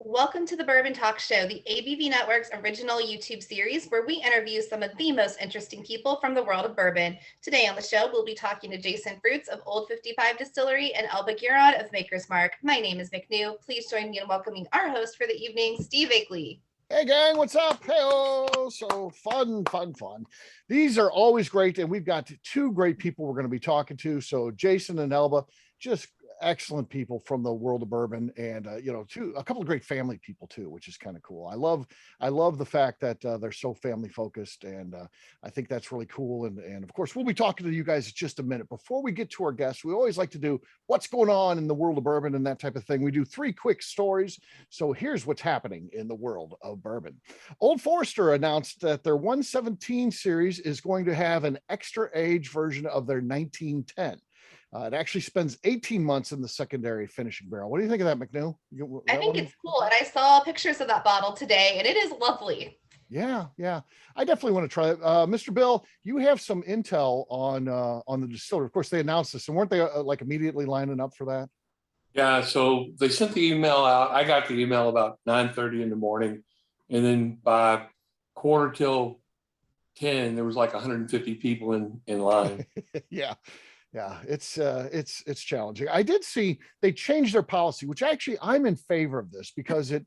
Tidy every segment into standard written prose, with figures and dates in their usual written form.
Welcome to the Bourbon Talk Show, the ABV Network's original YouTube series where we interview some of the most interesting people from the world of bourbon. Today on the show, we'll be talking to Jason Fruits of Old 55 Distillery and Elba Giron of Maker's Mark. My name is McNew. Please join me in welcoming our host for the evening, Steve Akley. Hey gang, what's up? Hey-oh. So fun. These are always great, and we've got two great people we're going to be talking to. So Jason and Elba, just excellent people from the world of bourbon, and a couple of great family people too, which is kind of cool. I love the fact that they're so family focused, and I think that's really cool. And of course, we'll be talking to you guys in just a minute. Before we get to our guests, we always like to do what's going on in the world of bourbon and that type of thing. We do three quick stories. So here's what's happening in the world of bourbon. Old Forester announced that their 117 series is going to have an extra age version of their 1910. It actually spends 18 months in the secondary finishing barrel. What do you think of that, McNew? I think it's cool. And I saw pictures of that bottle today, and it is lovely. Yeah. I definitely want to try it. Mr. Bill, you have some intel on the distillery. Of course, they announced this, and weren't they like immediately lining up for that? Yeah, so they sent the email out. I got the email about 9:30 in the morning, and then by quarter till 10, there was like 150 people in line. Yeah, it's challenging. I did see they changed their policy, which actually I'm in favor of this because it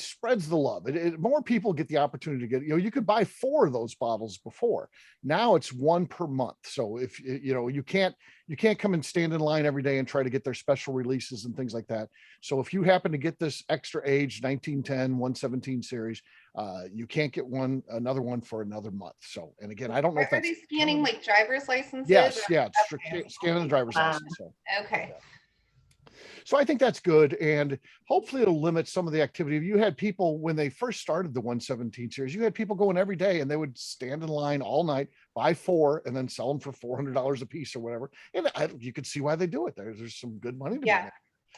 spreads the love. More people get the opportunity to get, you could buy 4 of those bottles before. Now it's 1 per month. So if you can't come and stand in line every day and try to get their special releases and things like that. So if you happen to get this extra age 1910 117 series, you can't get another one for another month. So, and again, I don't know if that's, are they scanning like driver's licenses? Yes, yeah, scanning the driver's license. So, okay. Yeah. So I think that's good, and hopefully it'll limit some of the activity. You had people when they first started the 117 series, you had people going every day, and they would stand in line all night, buy 4, and then sell them for $400 a piece or whatever. And you could see why they do it. There's some good money to be made.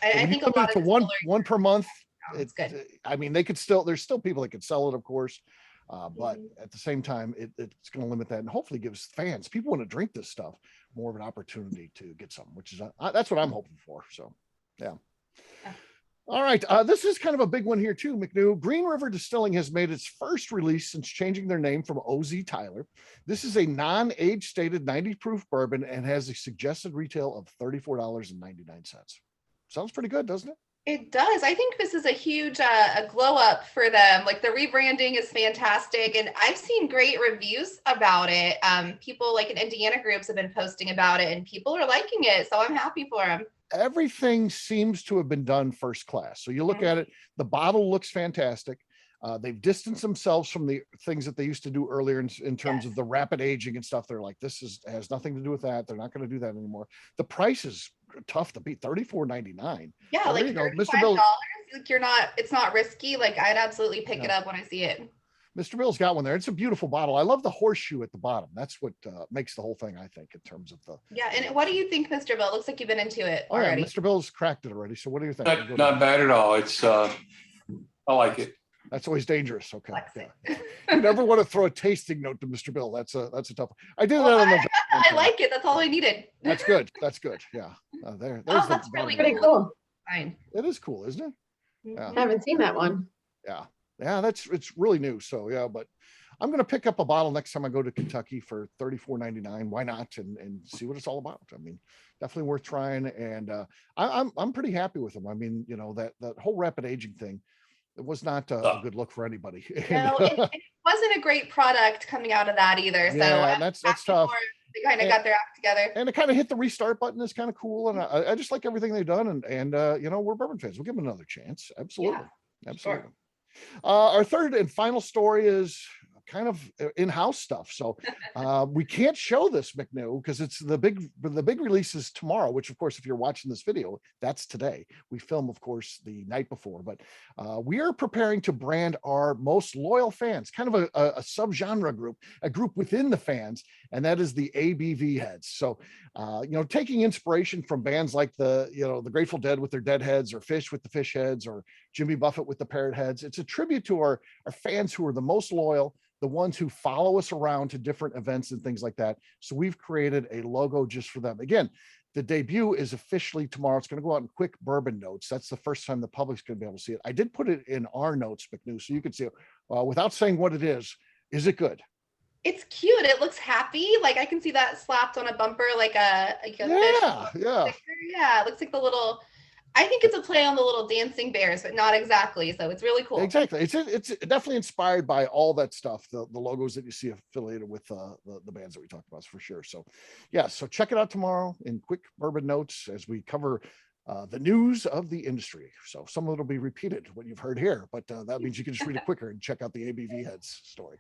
I think a lot of one per month. It's good. I mean, there's still people that could sell it, of course, but at the same time, it's going to limit that, and hopefully gives fans, people want to drink this stuff, more of an opportunity to get something, which is that's what I'm hoping for. So, yeah. All right, this is kind of a big one here too, McNew. Green River Distilling has made its first release since changing their name from OZ Tyler. This is a non-age stated 90 proof bourbon and has a suggested retail of $34.99. Sounds pretty good, doesn't it? It does. I think this is a huge a glow up for them. Like the rebranding is fantastic, and I've seen great reviews about it. People like in Indiana groups have been posting about it, and people are liking it. So I'm happy for them. Everything seems to have been done first class. So you look at it, the bottle looks fantastic. They've distanced themselves from the things that they used to do earlier in terms of the rapid aging and stuff. They're like, has nothing to do with that. They're not going to do that anymore. The price is tough to beat, $34.99. Yeah, so like Mr. Bill, like it's not risky. Like I'd absolutely pick it up when I see it. Mr. Bill's got one there. It's a beautiful bottle. I love the horseshoe at the bottom. That's what makes the whole thing, I think, in terms of the. Yeah, and what do you think, Mr. Bill? It looks like you've been into it already. Yeah, Mr. Bill's cracked it already. So what do you think? Not bad at all. It's I like it. That's always dangerous. Okay. Yeah. You never want to throw a tasting note to Mr. Bill. That's a tough one. I did that on the. I like it. That's all I needed. That's good. Yeah. There's that's really pretty cool. Fine. It is cool, isn't it? Yeah. I haven't seen that one. Yeah. It's really new. So yeah, but I'm going to pick up a bottle next time I go to Kentucky for $34.99. Why not? And see what it's all about. I mean, definitely worth trying. And I'm pretty happy with them. I mean, that whole rapid aging thing, it was not a good look for anybody. No, it wasn't a great product coming out of that either. So yeah, that's tough. They kind of got their act together. And to kind of hit the restart button is kind of cool. And I just like everything they've done. And we're bourbon fans. We'll give them another chance. Absolutely. Yeah, absolutely. Sure. Our third and final story is kind of in-house stuff. So we can't show this, McNew, because it's the big release is tomorrow, which of course, if you're watching this video, that's today. We film, of course, the night before, but we are preparing to brand our most loyal fans, kind of a subgenre group, a group within the fans, and that is the ABV heads. So, taking inspiration from bands like the Grateful Dead with their dead heads, or Fish with the fish heads, or Jimmy Buffett with the parrot heads. It's a tribute to our fans who are the most loyal, the ones who follow us around to different events and things like that. So we've created a logo just for them. Again, the debut is officially tomorrow. It's going to go out in quick bourbon notes. That's the first time the public's going to be able to see it. I did put it in our notes, McNew, so you can see it without saying what it is. Is it good? It's cute. It looks happy. Like I can see that slapped on a bumper, like a fish. Yeah. Yeah, it looks like the little. I think it's a play on the little dancing bears, but not exactly. So it's really cool. Exactly. It's definitely inspired by all that stuff, the logos that you see affiliated with the bands that we talked about for sure. So yeah, so check it out tomorrow in quick bourbon notes as we cover the news of the industry. So some of it will be repeated what you've heard here, but that means you can just read it quicker and check out the ABV Heads story.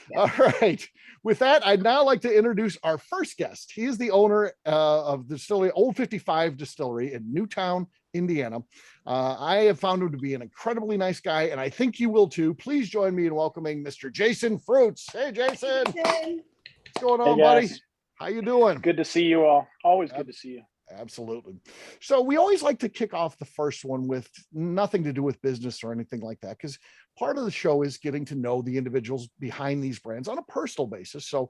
Yeah. All right. With that, I'd now like to introduce our first guest. He is the owner of the Distillery, Old 55 Distillery in Newtown, Indiana. I have found him to be an incredibly nice guy, and I think you will too. Please join me in welcoming Mr. Jason Fruits. Hey, Jason. What's going on, buddy? How you doing? Good to see you all. Always good to see you. Absolutely. So we always like to kick off the first one with nothing to do with business or anything like that, because part of the show is getting to know the individuals behind these brands on a personal basis. So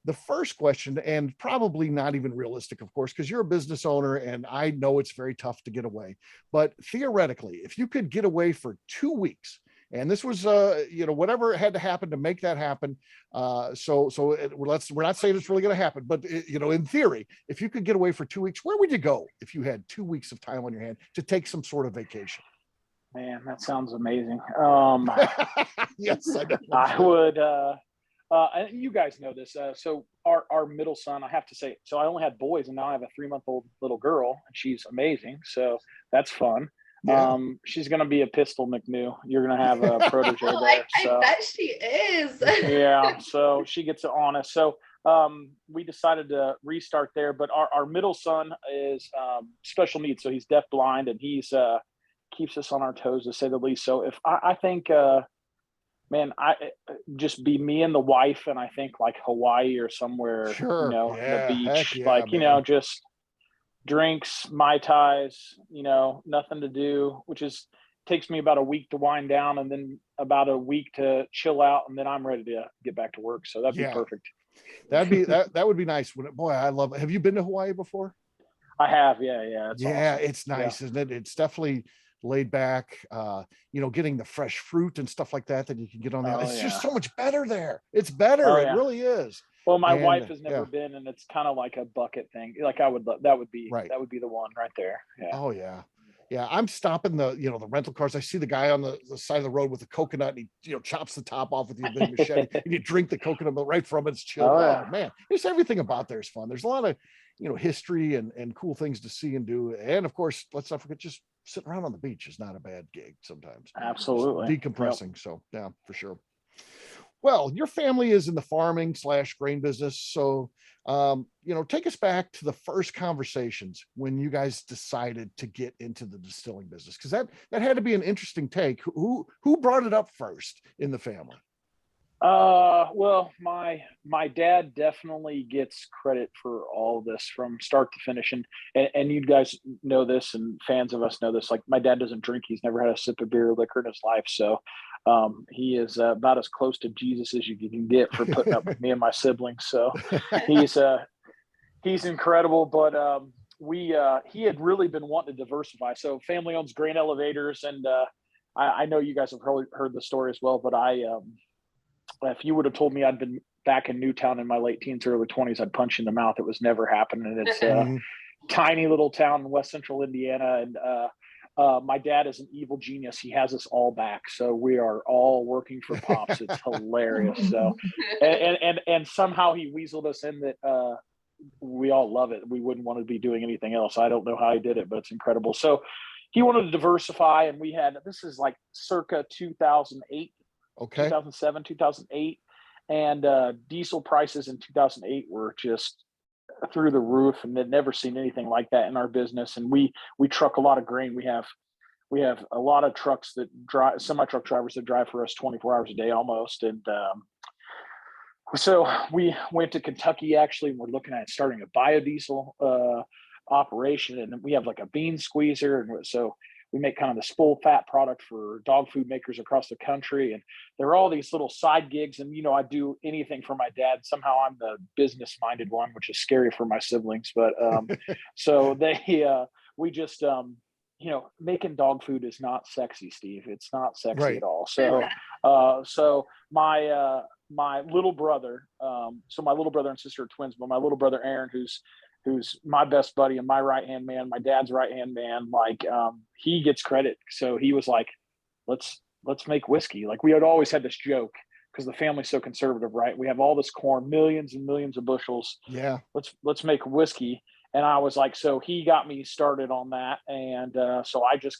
the first question, and probably not even realistic, of course, because you're a business owner and I know it's very tough to get away, but theoretically, if you could get away for 2 weeks, and this was, whatever had to happen to make that happen. We're not saying it's really going to happen, but in theory, if you could get away for 2 weeks, where would you go if you had 2 weeks of time on your hand to take some sort of vacation? Man, that sounds amazing. Yes, I would. You guys know this. So our middle son, I have to say, so I only had boys, and now I have a 3-month-old little girl, and she's amazing. So that's fun. Yeah. She's gonna be a pistol, McNew. You're gonna have a protege there. I bet she is. Yeah, so she gets it on us. So we decided to restart there, but our middle son is special needs, so he's deafblind, and he's keeps us on our toes, to say the least. So if I think man, I just be me and the wife, and I think like Hawaii or somewhere, sure. The beach, just drinks, Mai Tais, nothing to do, which takes me about a week to wind down, and then about a week to chill out, and then I'm ready to get back to work. So that'd be perfect. That would be nice. Boy, I love it. Have you been to Hawaii before? I have. Yeah. It's awesome. It's nice, isn't it? It's definitely laid back, getting the fresh fruit and stuff like that you can get on there. It's just so much better there. It's better. It really is. Well, my wife has never been, and it's kind of like a bucket thing. Like that would be the one right there. Yeah. Oh yeah. Yeah. I'm stopping the rental cars. I see the guy on the side of the road with a coconut, and he, chops the top off with the big machete and you drink the coconut milk right from it. It's chill. Oh man. Just everything about there is fun. There's a lot of, history and cool things to see and do. And of course, let's not forget, just sitting around on the beach is not a bad gig sometimes. Absolutely. Just decompressing. Yep. So yeah, for sure. Well, your family is in the farming / grain business. So, take us back to the first conversations when you guys decided to get into the distilling business, because that had to be an interesting take. Who brought it up first in the family? Well, my dad definitely gets credit for all of this from start to finish. And you guys know this, and fans of us know this. Like, my dad doesn't drink. He's never had a sip of beer or liquor in his life. So, he is about as close to Jesus as you can get for putting up with me and my siblings. So he's incredible, but, he had really been wanting to diversify. So family owns grain elevators. And, I know you guys have probably heard the story as well, but if you would have told me I'd been back in Newtown in my late teens, early 20s, I'd punch you in the mouth. It was never happening. And it's a tiny little town in West Central Indiana. And my dad is an evil genius. He has us all back. So we are all working for Pops. It's hilarious. So, and somehow he weaseled us in that we all love it. We wouldn't want to be doing anything else. I don't know how he did it, but it's incredible. So he wanted to diversify. And this is like circa 2008. Okay. 2007, 2008, and diesel prices in 2008 were just through the roof, and they'd never seen anything like that in our business. And we truck a lot of grain. We have a lot of trucks that drive, semi-truck drivers that drive for us 24 hours a day almost. And so we went to Kentucky, actually, and we're looking at starting a biodiesel operation, and we have like a bean squeezer. And so we make kind of this full fat product for dog food makers across the country. And there are all these little side gigs. And, I do anything for my dad. Somehow I'm the business minded one, which is scary for my siblings. But so we just, making dog food is not sexy, Steve. It's not sexy at all. So my little brother, so my little brother and sister are twins, but my little brother, Aaron, who's my best buddy and my right-hand man, my dad's right-hand man, he gets credit. So he was like, let's make whiskey. Like, we had always had this joke because the family's so conservative, right? We have all this corn, millions and millions of bushels. Yeah. Let's make whiskey. And I was like, so he got me started on that. And so I just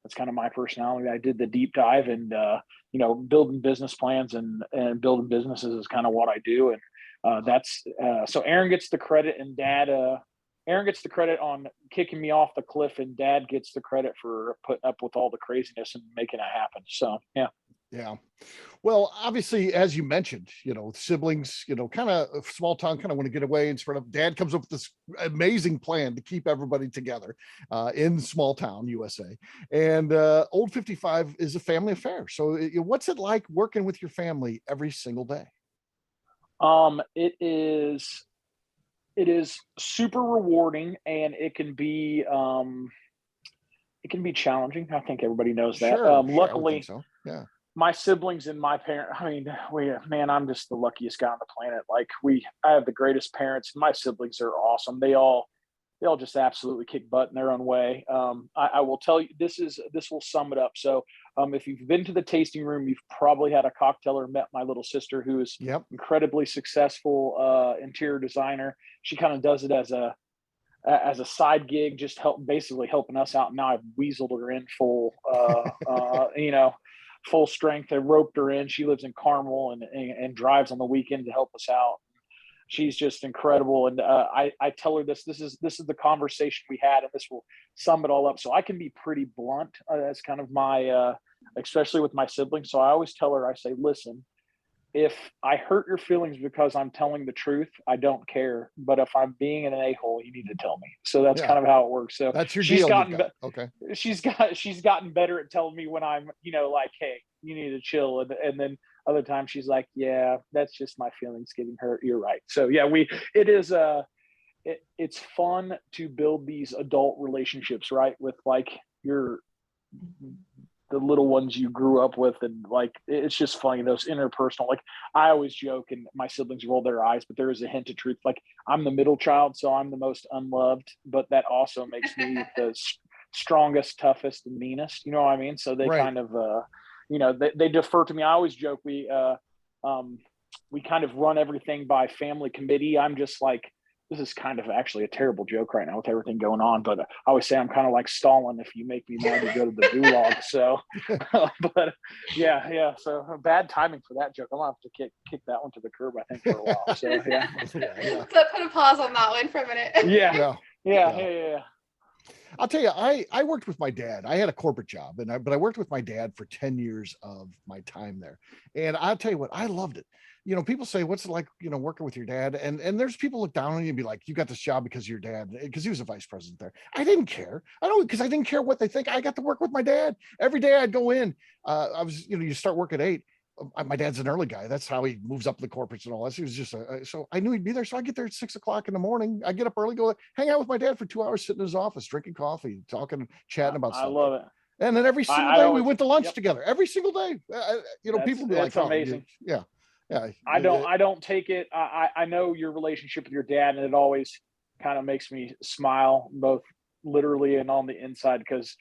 that's kind of my personality. I did the deep dive, and, building business plans and building businesses is kind of what I do. And so Aaron gets the credit, and Aaron gets the credit on kicking me off the cliff, and Dad gets the credit for putting up with all the craziness and making it happen. So, yeah. Yeah. Well, obviously, as you mentioned, siblings, kind of small town, kind of want to get away and spread up. Dad comes up with this amazing plan to keep everybody together in small town USA. And Old 55 is a family affair. So what's it like working with your family every single day? It is super rewarding, and it can be challenging. I think everybody knows that. Sure, Luckily, so. Yeah. My siblings and my parents, I'm just the luckiest guy on the planet. I have the greatest parents. My siblings are awesome. They all just absolutely kick butt in their own way. I will tell you, this will sum it up. So if you've been to the tasting room, you've probably had a cocktail or met my little sister, who is incredibly successful interior designer. She kind of does it as a side gig, just basically helping us out. Now I've weaseled her in full, full strength. I roped her in. She lives in Carmel and drives on the weekend to help us out. She's just incredible. And I tell her this is the conversation we had, and this will sum it all up. So I can be pretty blunt. That's kind of my, especially with my siblings. So I always tell her, I say, listen, if I hurt your feelings because I'm telling the truth, I don't care. But if I'm being an a-hole, you need to tell me. So that's kind of how it works. So that's your she's deal. Okay. She's gotten better at telling me when I'm, hey, you need to chill. And then other times she's like, yeah, that's just my feelings getting hurt. You're right. So yeah, it's fun to build these adult relationships, right? With the little ones you grew up with, and it's just funny, those interpersonal. I always joke, and my siblings roll their eyes, but there is a hint of truth. I'm the middle child, so I'm the most unloved, but that also makes me the strongest, toughest, and meanest. You know what I mean? So they kind of they defer to me. I always joke we kind of run everything by family committee. I'm just this is kind of actually a terrible joke right now with everything going on, but I always say I'm kind of like Stalin. If you make me mad, you go to the gulag. So, but yeah. So bad timing for that joke. I'm gonna have to kick that one to the curb, I think, for a while. So yeah. So put a pause on that one for a minute. Yeah. I'll tell you, I worked with my dad. I had a corporate job, but I worked with my dad for 10 years of my time there. And I'll tell you what, I loved it. People say, what's it like, working with your dad? And there's people look down on you and be like, you got this job because of your dad, because he was a vice president there. I didn't care. Because I didn't care what they think. I got to work with my dad. Every day I'd go in. I was, you start work at 8. My dad's an early guy. That's how he moves up the corporates and all that. He was just so I knew he'd be there. So I get there at 6 o'clock in the morning. I get up early, go hang out with my dad for 2 hours, sitting in his office, drinking coffee, talking, chatting about stuff. I love it. And then every single day we went to lunch together. Every single day. People be like, amazing. Yeah. I don't take it. I know your relationship with your dad, and it always kind of makes me smile, both literally and on the inside, because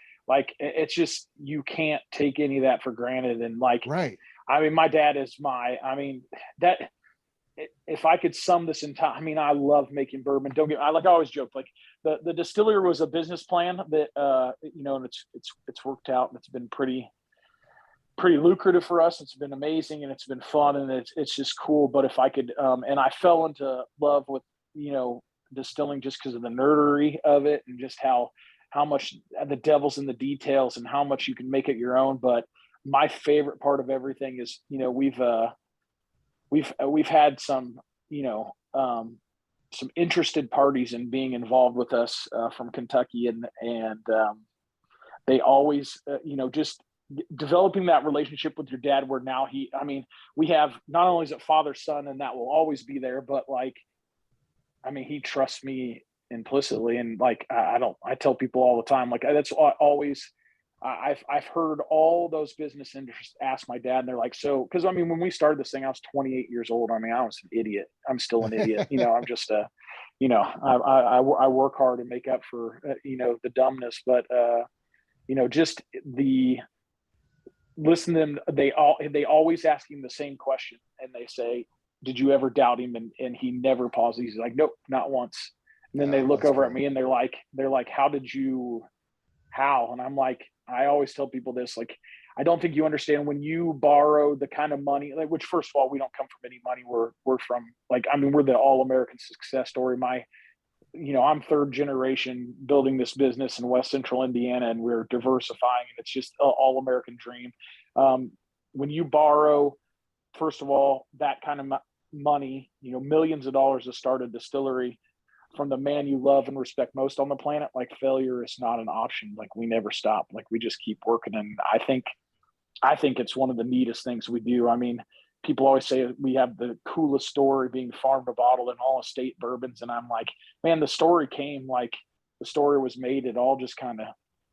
it's just, you can't take any of that for granted. And right. My dad is if I could sum this in time, I love making bourbon. I always joke, the Distillery was a business plan that, and it's worked out, and it's been pretty lucrative for us. It's been amazing, and it's been fun, and it's just cool. But if I could, and I fell into love with, distilling just because of the nerdery of it, and just how much the devil's in the details and how much you can make it your own. But my favorite part of everything is, we've had some interested parties in being involved with us from Kentucky, and they always, just developing that relationship with your dad, where now we have, not only is it father son, and that will always be there, but like, he trusts me implicitly. And like, I tell people all the time, like, that's always, I've heard all those business interests ask my dad, and they're like, so, because when we started this thing, I was 28 years old. I was an idiot. I'm still an idiot. I'm just I work hard and make up for the dumbness, but just listen to them. They always ask him the same question, and they say, "Did you ever doubt him?" And he never pauses. He's like, "Nope, not once." And then they look over at me, and they're like, how? And I'm like, I always tell people this, like, I don't think you understand when you borrow the kind of money, like, which, first of all, we don't come from any money. We're from, like, we're the all-American success story. I'm third generation building this business in West Central Indiana, and we're diversifying, and it's just an all-American dream. When you borrow, first of all, that kind of money, millions of dollars to start a distillery from the man you love and respect most on the planet, like, failure is not an option. Like, we never stop. Like, we just keep working. And I think it's one of the neatest things we do. People always say we have the coolest story, being farm to bottle in all estate bourbons. And I'm like, man, the story was made. It all just kind of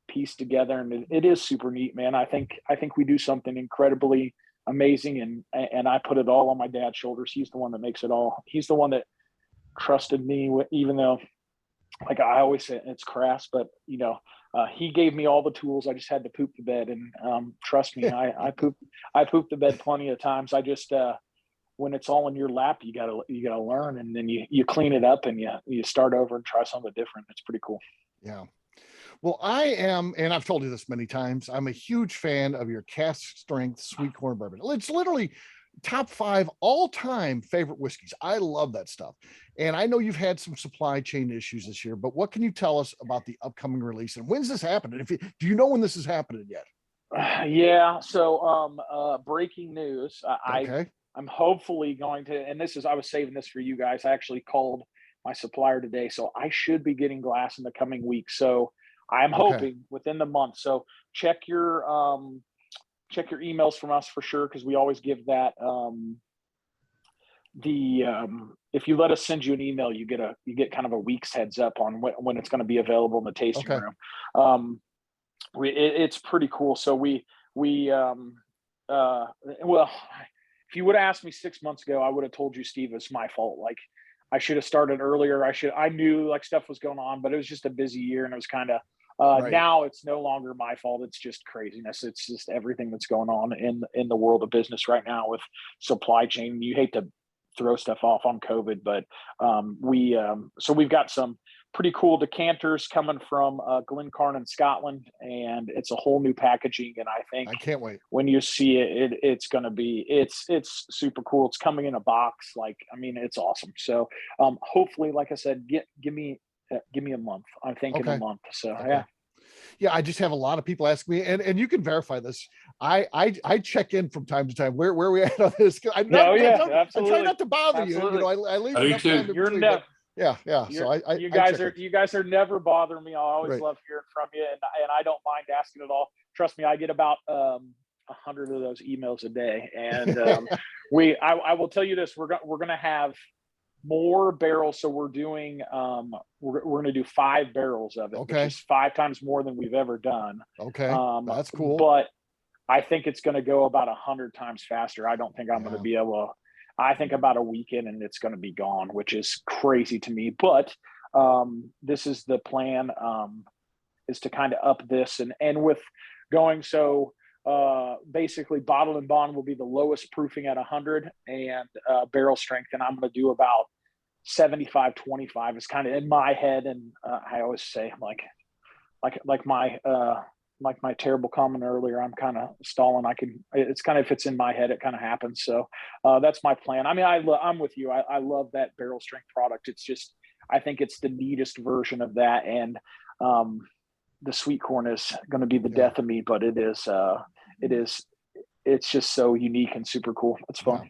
pieced together, and it is super neat, man. I think we do something incredibly amazing, and I put it all on my dad's shoulders. He's the one that makes it all. He's the one that trusted me, even though, like I always say, it's crass, but he gave me all the tools. I just had to poop the bed, and trust me, I pooped the bed plenty of times. I just when it's all in your lap, you gotta learn, and then you clean it up, and you start over and try something different. It's pretty cool. Yeah. Well, I am, and I've told you this many times, I'm a huge fan of your cask strength sweet corn bourbon. It's literally top 5 all-time favorite whiskeys. I love that stuff. And I know you've had some supply chain issues this year, but what can you tell us about the upcoming release, and when's this happening? Do you know when this is happening yet? Yeah. So, breaking news. Okay. I'm hopefully going to, and I was saving this for you guys. I actually called my supplier today, so I should be getting glass in the coming week. So I'm hoping within the month. So check your emails from us for sure, because we always give that. If you let us send you an email, you get kind of a week's heads up on when it's going to be available in the tasting room. It's pretty cool. So if you would have asked me 6 months ago, I would have told you, Steve, it's my fault. Like, I should have started earlier. I knew, like, stuff was going on, but it was just a busy year, and it was kind of. Now it's no longer my fault. It's just craziness. It's just everything that's going on in the world of business right now with supply chain. You hate to throw stuff off on COVID, but so we've got some pretty cool decanters coming from Glencairn in Scotland, and it's a whole new packaging. And I think I can't wait. When you see it's going to be, it's super cool. It's coming in a box. Like, it's awesome. So hopefully, like I said, give me a month. I'm thinking a month. So yeah. I just have a lot of people ask me, and you can verify this. I check in from time to time. Where we at on this? I try not to bother you. I leave enough time. You're never. Yeah. So you guys are never bothering me. I always love hearing from you, and I don't mind asking it all. Trust me, I get about 100 of those emails a day, and I will tell you this: we're going to have more barrels. So we're doing we're going to do 5 barrels of it, which is 5 times more than we've ever done. That's cool. But I think it's going to go about 100 times faster. I don't think I'm going to be able to. I think about a weekend and it's going to be gone, which is crazy to me. But this is the plan, is to kind of up this and with going. So basically Bottle and Bond will be the lowest proofing at 100 and barrel strength. And I'm going to do about 75-25 is kind of in my head. And I always say, like my terrible comment earlier, I'm kind of stalling. It's kind of, if it's in my head, it kind of happens. So that's my plan. I'm with you. I love that barrel strength product. It's just, I think it's the neatest version of that. And the sweet corn is going to be the death of me, but it's just so unique and super cool. It's fun.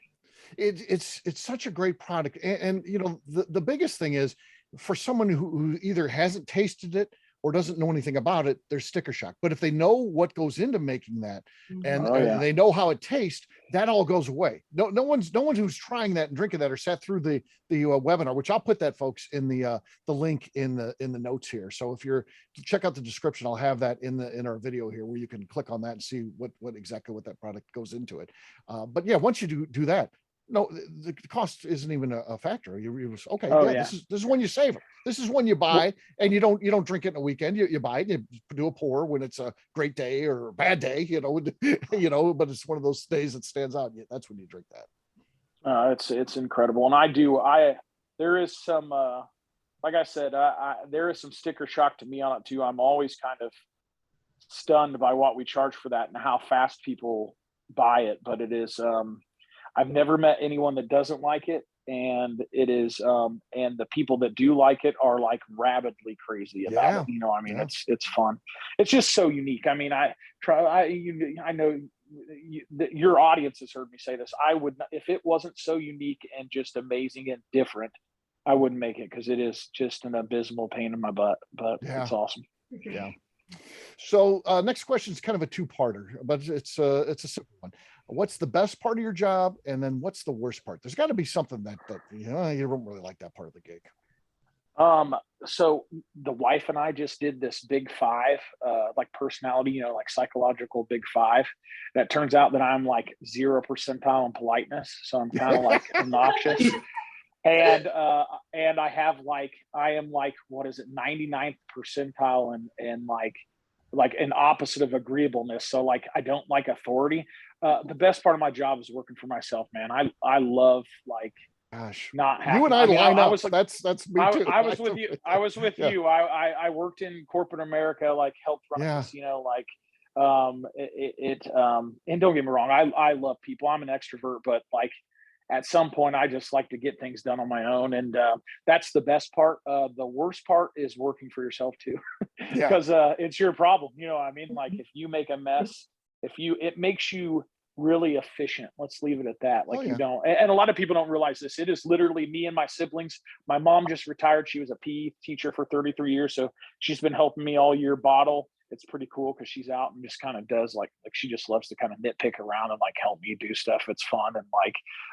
It's such a great product. And the biggest thing is, for someone who either hasn't tasted it or doesn't know anything about it, there's sticker shock. But if they know what goes into making that, and they know how it tastes, that all goes away. No one who's trying that and drinking that or sat through the webinar, which I'll put that, folks, in the link in the notes here. So if you're check out the description, I'll have that in our video here, where you can click on that and see what exactly what that product goes into it. But yeah, once you do that, no, the cost isn't even a factor. You okay. This is when you save it. This is when you buy, and you don't drink it in a weekend. You buy it, you do a pour when it's a great day or a bad day, but it's one of those days that stands out. That's when you drink that. It's incredible. And there is some, like I said, there is some sticker shock to me on it too. I'm always kind of stunned by what we charge for that and how fast people buy it, but it is, I've never met anyone that doesn't like it, and it is, and the people that do like it are like rabidly crazy about it. It's fun. It's just so unique. I mean, I know your audience has heard me say this. I would not, if it wasn't so unique and just amazing and different, I wouldn't make it, because it is just an abysmal pain in my butt. But it's awesome. Yeah. So next question is kind of a two-parter, but it's a simple one. What's the best part of your job, and then what's the worst part? There's got to be something that you don't really like that part of the gig. So the wife and I just did this big 5, like personality, like psychological big 5. And it turns out that I'm like 0 percentile in politeness, so I'm kind of like obnoxious. And I have I am what is it, 99th percentile and like an opposite of agreeableness. So I don't like authority. The best part of my job is working for myself, man. I love not having, you and I line up. That's me too. I was with you. I was with you. I worked in corporate America, helped run a casino, and don't get me wrong, I love people. I'm an extrovert, but at some point I just like to get things done on my own. And that's the best part. The worst part is working for yourself too, because it's your problem. I mean, if you make a mess, it makes you really efficient. Let's leave it at that. You don't, and a lot of people don't realize this. It is literally me and my siblings. My mom just retired. She was a PE teacher for 33 years. So she's been helping me all year bottle. It's pretty cool because she's out and just kind of does she just loves to kind of nitpick around and help me do stuff. It's fun.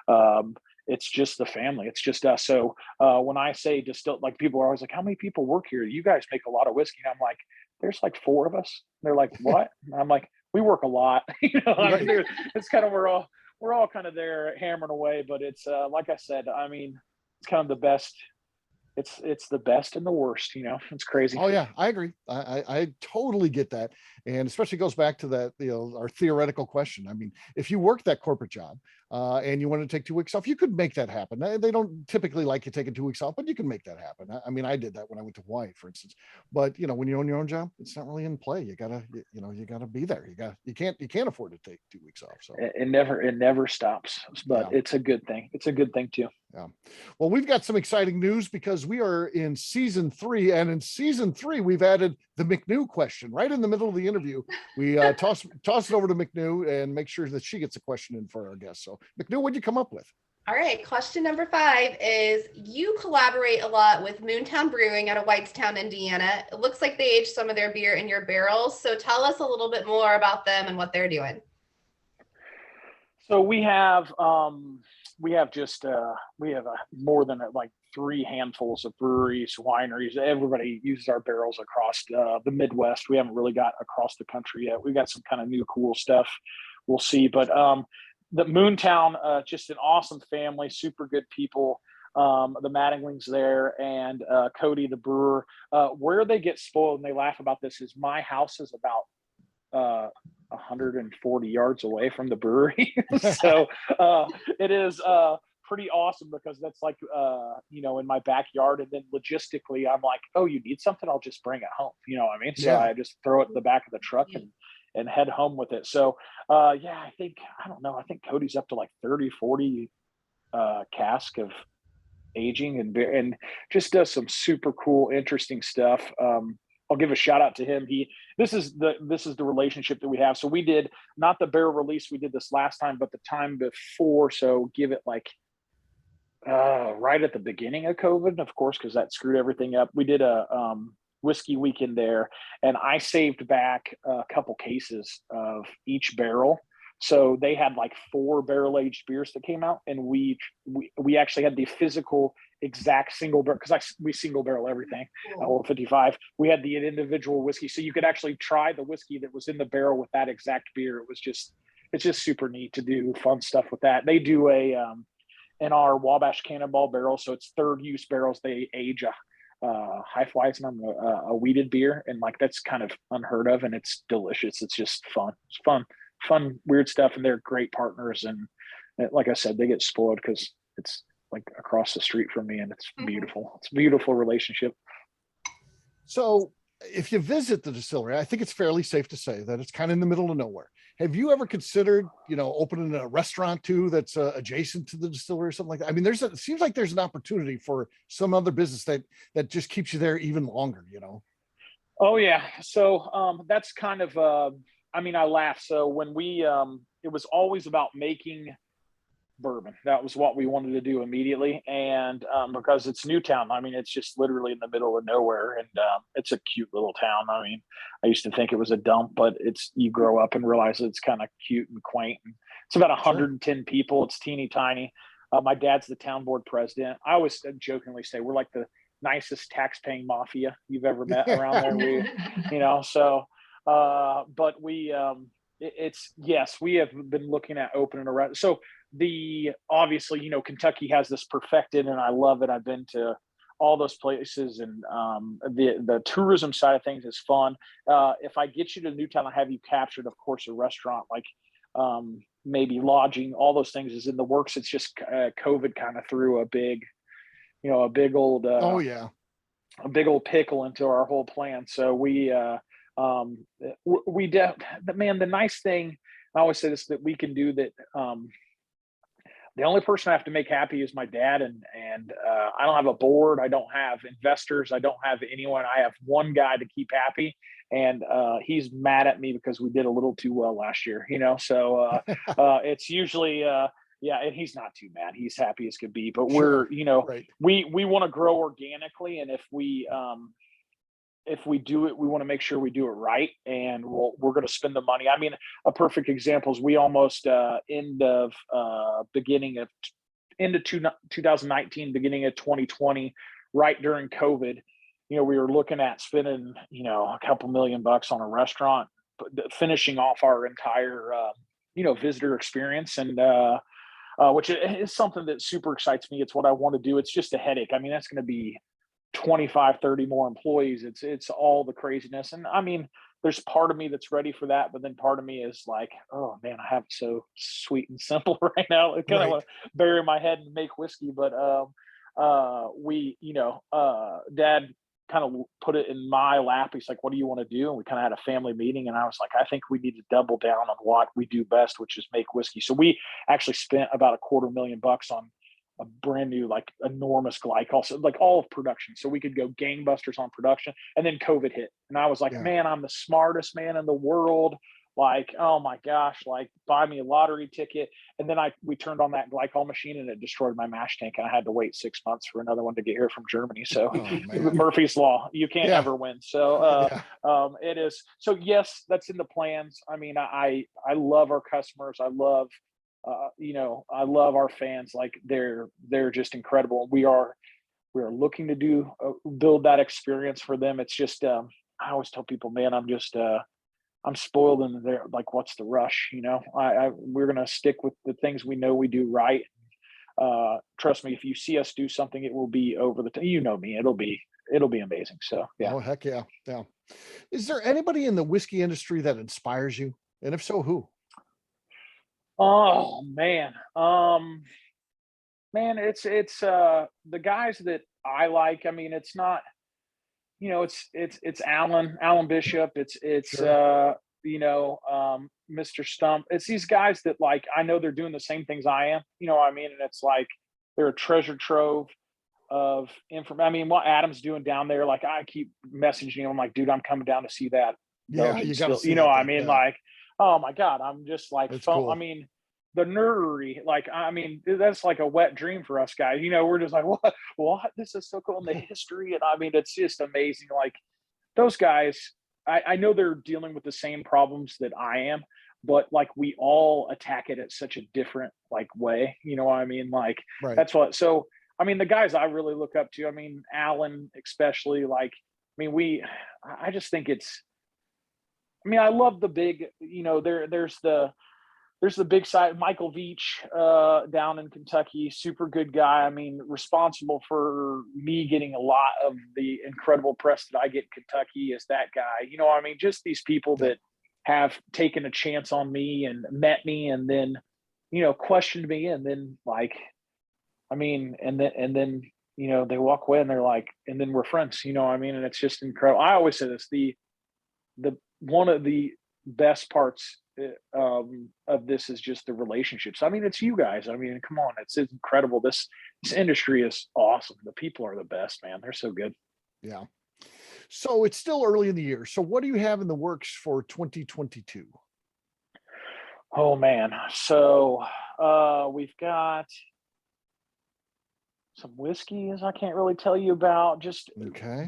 And it's just the family. It's just us. So when I say distill, people are always like, how many people work here? You guys make a lot of whiskey. And I'm like, there's 4 of us. They're like, what? And I'm like, we work a lot. It's kind of, we're all kind of there hammering away, but it's like I said, I mean, it's kind of the best. It's the best and the worst, it's crazy. Oh yeah, I agree. I totally get that. And especially goes back to that, our theoretical question. I mean, if you work that corporate job and you want to take 2 weeks off, you could make that happen. They don't typically like you taking 2 weeks off, but you can make that happen. I mean, I did that when I went to Hawaii, for instance. But when you own your own job, it's not really in play. You gotta be there. You can't afford to take 2 weeks off. So it never stops. But it's a good thing. It's a good thing too. Yeah. Well, we've got some exciting news because we are in season 3, and in season 3, we've added the McNew question right in the middle of the interview. We toss it over to McNew and make sure that she gets a question in for our guests. So McNew, what'd you come up with? All right. Question number 5 is, you collaborate a lot with Moontown Brewing out of Whitestown, Indiana. It looks like they age some of their beer in your barrels. So tell us a little bit more about them and what they're doing. So we have more than 3 handfuls of breweries, wineries. Everybody uses our barrels across the Midwest. We haven't really got across the country yet. We've got some kind of new cool stuff. We'll see. But the Moontown, just an awesome family, super good people. The Mattinglings there, and Cody, the brewer. Where they get spoiled, and they laugh about this, is my house is about 140 yards away from the brewery. So it is pretty awesome because that's in my backyard. And then logistically, I'm like, oh, you need something? I'll just bring it home. You know what I mean? So I just throw it in the back of the truck and head home with it. So I think Cody's up to 30, 40 cask of aging and just does some super cool, interesting stuff. I'll give a shout out to him. This is the relationship that we have. So we did not the barrel release. We did this last time, but the time before. So give it right at the beginning of COVID, of course, because that screwed everything up. We did whiskey weekend there, and I saved back a couple cases of each barrel. So they had like 4 barrel aged beers that came out, and we actually had the physical exact single barrel, because we single barrel everything at Old 55. We had the individual whiskey, so you could actually try the whiskey that was in the barrel with that exact beer. It's just super neat to do fun stuff with that. They do in our Wabash Cannonball barrel, so it's 3rd use barrels. They age a Hefeweizen, a wheated beer, and like that's kind of unheard of, and it's delicious. It's just fun. It's fun, weird stuff, and they're great partners. And like I said, they get spoiled because it's like across the street from me, and it's beautiful. It's a beautiful relationship. So if you visit the distillery, I think it's fairly safe to say that it's kind of in the middle of nowhere. Have you ever considered, opening a restaurant too that's adjacent to the distillery or something like that? I mean, it seems like there's an opportunity for some other business that just keeps you there even longer, Oh yeah. So that's kind of I laugh. So when it was always about making bourbon. That was what we wanted to do immediately. And because it's Newtown, it's just literally in the middle of nowhere, and it's a cute little town. I used to think it was a dump, but you grow up and realize it's kind of cute and quaint. And it's about 110 people. It's teeny tiny. My dad's the town board president. I always jokingly say we're like the nicest tax-paying mafia you've ever met around there. But yes, we have been looking at opening a restaurant. So obviously, Kentucky has this perfected, and I love it. I've been to all those places, and the tourism side of things is fun. If I get you to Newtown, I have you captured, of course, a restaurant, like maybe lodging, all those things is in the works. It's just COVID kind of threw a big old a big old pickle into our whole plan. So the nice thing, I always say this, that we can do that. The only person I have to make happy is my dad, and I don't have a board. I don't have investors. I don't have anyone. I have one guy to keep happy, and he's mad at me because we did a little too well last year. So it's usually and he's not too mad. He's happy as could be. But we're right. we want to grow organically, and if we do it, we want to make sure we do it right, and we're going to spend the money. A perfect example is we almost end of 2019, beginning of 2020, right during COVID, we were looking at spending, a couple $1 million on a restaurant, finishing off our entire, visitor experience. And which is something that super excites me. It's what I want to do. It's just a headache. That's going to be 25, 30 more employees. It's all the craziness. And there's part of me that's ready for that, but then part of me is like, oh man, I have it so sweet and simple right now. I kind of want to bury my head and make whiskey. But Dad kind of put it in my lap. He's like, what do you want to do? And we kind of had a family meeting, and I was like, I think we need to double down on what we do best, which is make whiskey. So we actually spent about $250,000 on a brand new, like, enormous glycol, so like all of production, so we could go gangbusters on production. And then COVID hit, and I was like, man, I'm the smartest man in the world. Like, oh my gosh, like, buy me a lottery ticket. And then we turned on that glycol machine, and it destroyed my mash tank, and I had to wait 6 months for another one to get here from Germany. So Murphy's Law, you can't ever win. So it is. So yes, that's in the plans. I love our customers. I love I love our fans. Like, they're just incredible. We are looking to build that experience for them. It's just I always tell people, man, I'm spoiled, and they're like, what's the rush? We're going to stick with the things we know we do right. Trust me, if you see us do something, it will be over the top. Me, it'll be amazing. So yeah. Oh, heck yeah. Yeah. Is there anybody in the whiskey industry that inspires you? And if so, who? Oh man. It's the guys that I like. It's not, it's Alan Bishop. It's Sure. Mr. Stump. It's these guys that, like, I know they're doing the same things I am, and it's like, they're a treasure trove of information. What Adam's doing down there, like, I keep messaging him. I'm like, dude, I'm coming down to see that. Yeah, you got to see like, oh my God, I'm just like, cool. The nerdery, like, that's like a wet dream for us guys. We're just like, what? This is so cool in the history. And it's just amazing. Like, those guys, I know they're dealing with the same problems that I am, but like we all attack it at such a different like way. You know what I mean? Like Right. that's what. So I mean, the guys I really look up to. I mean, Alan especially. Like, I mean, I just think it's. I mean, I love the big. You know, there's the big side, Michael Veach down in Kentucky, super good guy. I mean, responsible for me getting a lot of the incredible press that I get in Kentucky is that guy. You know, I mean, just these people that have taken a chance on me and met me and then, you know, questioned me and then like, I mean, and then, you know, they walk away and they're like, and then we're friends, you know what I mean? And it's just incredible. I always say this, the one of the best parts of this is just the relationships. I mean, it's you guys. I mean, come on, it's incredible. This industry is awesome. The people are the best, man. They're so good. Yeah. So it's still early in the year. So what do you have in the works for 2022? Oh man. So we've got some whiskeys I can't really tell you about, just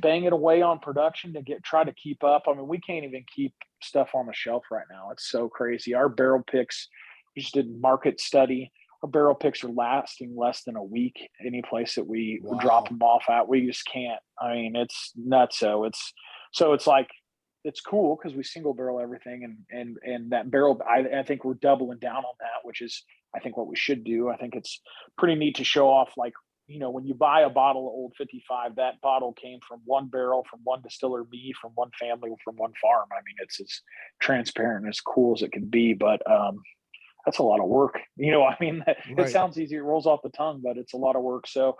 banging away on production to try to keep up. I mean, we can't even keep stuff on the shelf right now. It's so crazy. Our barrel picks, we just did market study. Our barrel picks are lasting less than a week. Any place that we drop them off at, we just can't. I mean, it's nuts. So it's like, it's cool because we single barrel everything and that barrel, I think we're doubling down on that, which is, I think what we should do. I think it's pretty neat to show off, like, you know, when you buy a bottle of Old 55, that bottle came from one barrel, from one distiller, me, from one family, from one farm. I mean, it's as transparent and as cool as it can be, but that's a lot of work. You know, I mean, it sounds easy, it rolls off the tongue, but it's a lot of work. So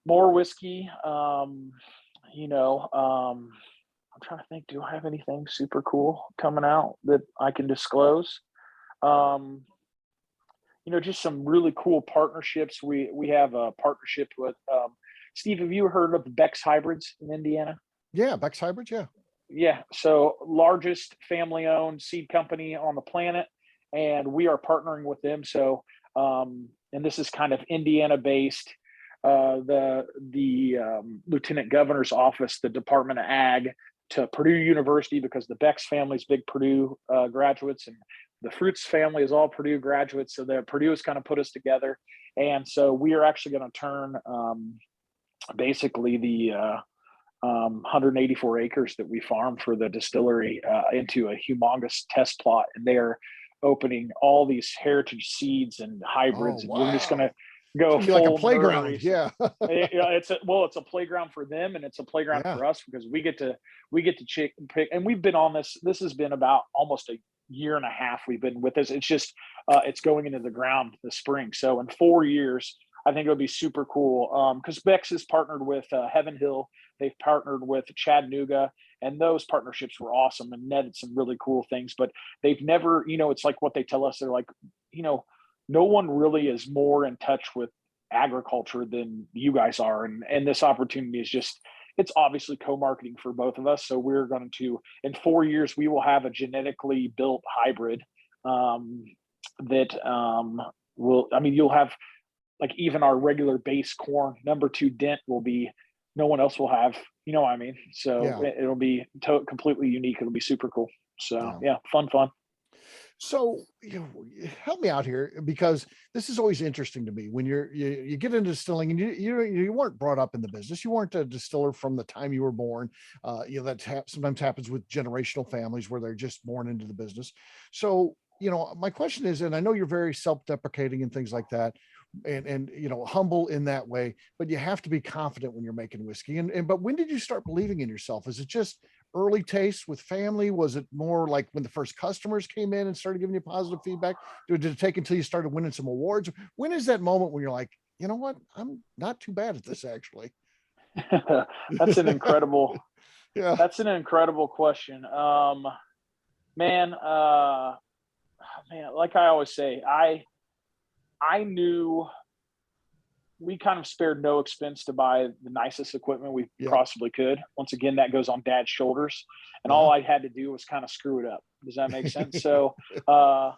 more whiskey, you know, I'm trying to think, do I have anything super cool coming out that I can disclose? You know, just some really cool partnerships. We have a partnership with Steve. Have you heard of Bex Hybrids in Indiana? Yeah, Bex Hybrids. Yeah. Yeah. So largest family-owned seed company on the planet, and we are partnering with them. So, and this is kind of Indiana-based. The Lieutenant Governor's office, the Department of Ag, to Purdue University, because the Bex family is big Purdue graduates, and the Fruits family is all Purdue graduates. So the Purdue has kind of put us together. And so we are actually going to turn basically the 184 acres that we farm for the distillery into a humongous test plot. And they're opening all these heritage seeds and hybrids. And we're just going to go full like a playground. brewery. Yeah. It's a playground for them, and it's a playground for us, because we get to pick. And we've been on this. This has been about almost a year and a half we've been with this. It's just it's going into the ground this spring. So in 4 years, I think it'll be super cool, because Bex has partnered with Heaven Hill. They've partnered with Chattanooga, and those partnerships were awesome and netted some really cool things. But they've never, you know, it's like what they tell us. They're like, you know, no one really is more in touch with agriculture than you guys are. And this opportunity is just, it's obviously co-marketing for both of us. So we're going to, in 4 years, we will have a genetically built hybrid that will, I mean, you'll have, like, even our regular base corn number 2 dent will be, no one else will have, you know what I mean? So it'll be completely unique. It'll be super cool. So yeah, fun. So, you know, help me out here, because this is always interesting to me when you get into distilling, and you weren't brought up in the business. You weren't a distiller from the time you were born. You know, that sometimes happens with generational families where they're just born into the business. So, you know, my question is, and I know you're very self-deprecating and things like that, and you know, humble in that way, but you have to be confident when you're making whiskey. But when did you start believing in yourself? Is it just early taste with family? Was it more like when the first customers came in and started giving you positive feedback? Did it take until you started winning some awards? When is that moment when you're like, you know what, I'm not too bad at this, actually? That's an incredible question. Man, like I always say, I knew we kind of spared no expense to buy the nicest equipment we possibly could. Once again, that goes on Dad's shoulders, and all I had to do was kind of screw it up. Does that make sense? So I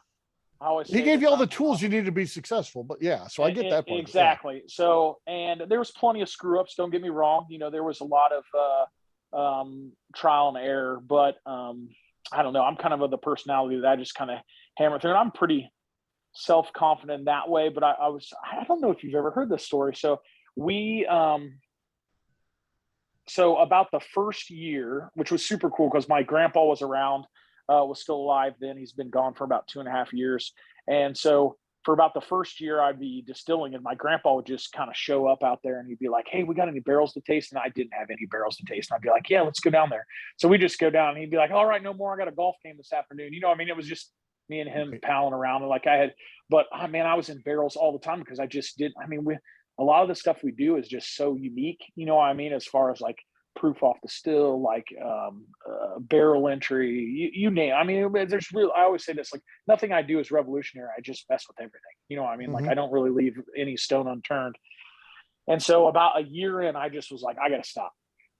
always say he gave you all the tools you need to be successful, but so I get that part. Exactly. So, and there was plenty of screw ups. Don't get me wrong. You know, there was a lot of trial and error, but I don't know. I'm kind of the personality that I just kind of hammer through, and I'm pretty self-confident that way. But I don't know if you've ever heard this story. So we, so about the first year, which was super cool because my grandpa was around, was still alive then. He's been gone for about 2.5 years. And so for about the first year, I'd be distilling, and my grandpa would just kind of show up out there and he'd be like, "Hey, we got any barrels to taste?" And I didn't have any barrels to taste. And I'd be like, "Yeah, let's go down there." So we just go down, and he'd be like, "All right, no more. I got a golf game this afternoon." You know, I mean, it was just me and him palling around. And like but man, I was in barrels all the time because I just didn't, I mean, a lot of the stuff we do is just so unique, you know what I mean? As far as like proof off the still, like barrel entry, you name. I mean, there's real. I always say this: like nothing I do is revolutionary. I just mess with everything. You know what I mean? Like I don't really leave any stone unturned. And so about a year in, I just was like, I got to stop.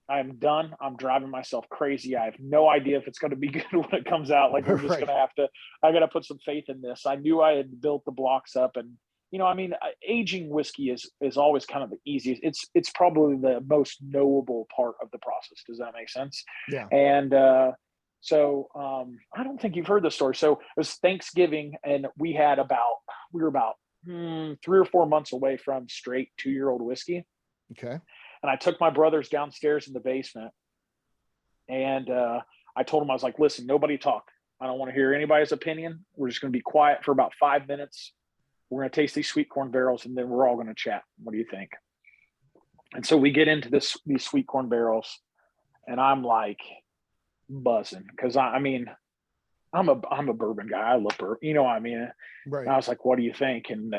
I'm done. I'm driving myself crazy. I have no idea if it's going to be good when it comes out. Like we're just going to have to. I got to put some faith in this. I knew I had built the blocks up, and you know, I mean, aging whiskey is always kind of the easiest. It's probably the most knowable part of the process. Does that make sense? Yeah. And so I don't think you've heard the story. So it was Thanksgiving, and we were about 3 or 4 months away from straight 2-year-old whiskey. Okay. And I took my brothers downstairs in the basement, and I told them, I was like, "Listen, nobody talk. I don't want to hear anybody's opinion. We're just going to be quiet for about 5 minutes. We're going to taste these sweet corn barrels, and then we're all going to chat. What do you think?" And so we get into these sweet corn barrels, and I'm like buzzing because I mean, I'm a bourbon guy. I love bourbon. You know what I mean? Right. And I was like, "What do you think?" And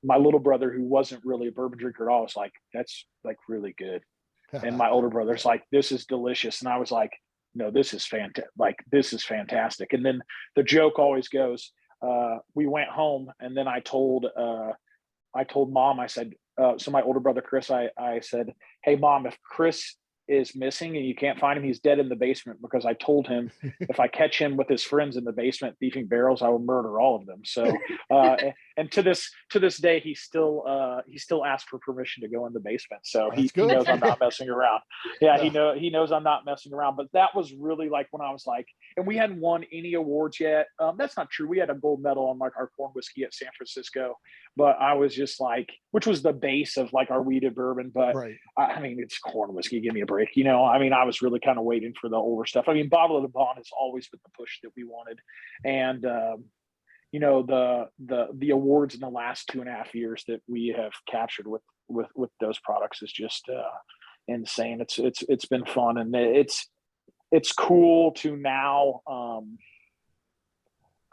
my little brother, who wasn't really a bourbon drinker at all, was like, "That's like really good." And my older brother's like, "This is delicious." And I was like, "No, this is fantastic. Like, this is fantastic." And then the joke always goes, we went home, and then I told mom, I said, so my older brother, Chris, I said, "Hey mom, if Chris is missing and you can't find him, he's dead in the basement, because I told him if I catch him with his friends in the basement thieving barrels, I will murder all of them." So, and to this day, he still asks for permission to go in the basement. So he knows I'm not messing around. Yeah, he knows I'm not messing around. But that was really like when I was like, and we hadn't won any awards yet. That's not true. We had a gold medal on like our corn whiskey at San Francisco, but I was just like, which was the base of like our wheated bourbon. But right. I mean, it's corn whiskey. Give me a break. You know, I mean, I was really kind of waiting for the older stuff. I mean, Bottle of the Bond has always been the push that we wanted. And, you know, the awards in the last 2.5 years that we have captured with those products is just insane. It's been fun, and it's cool to now.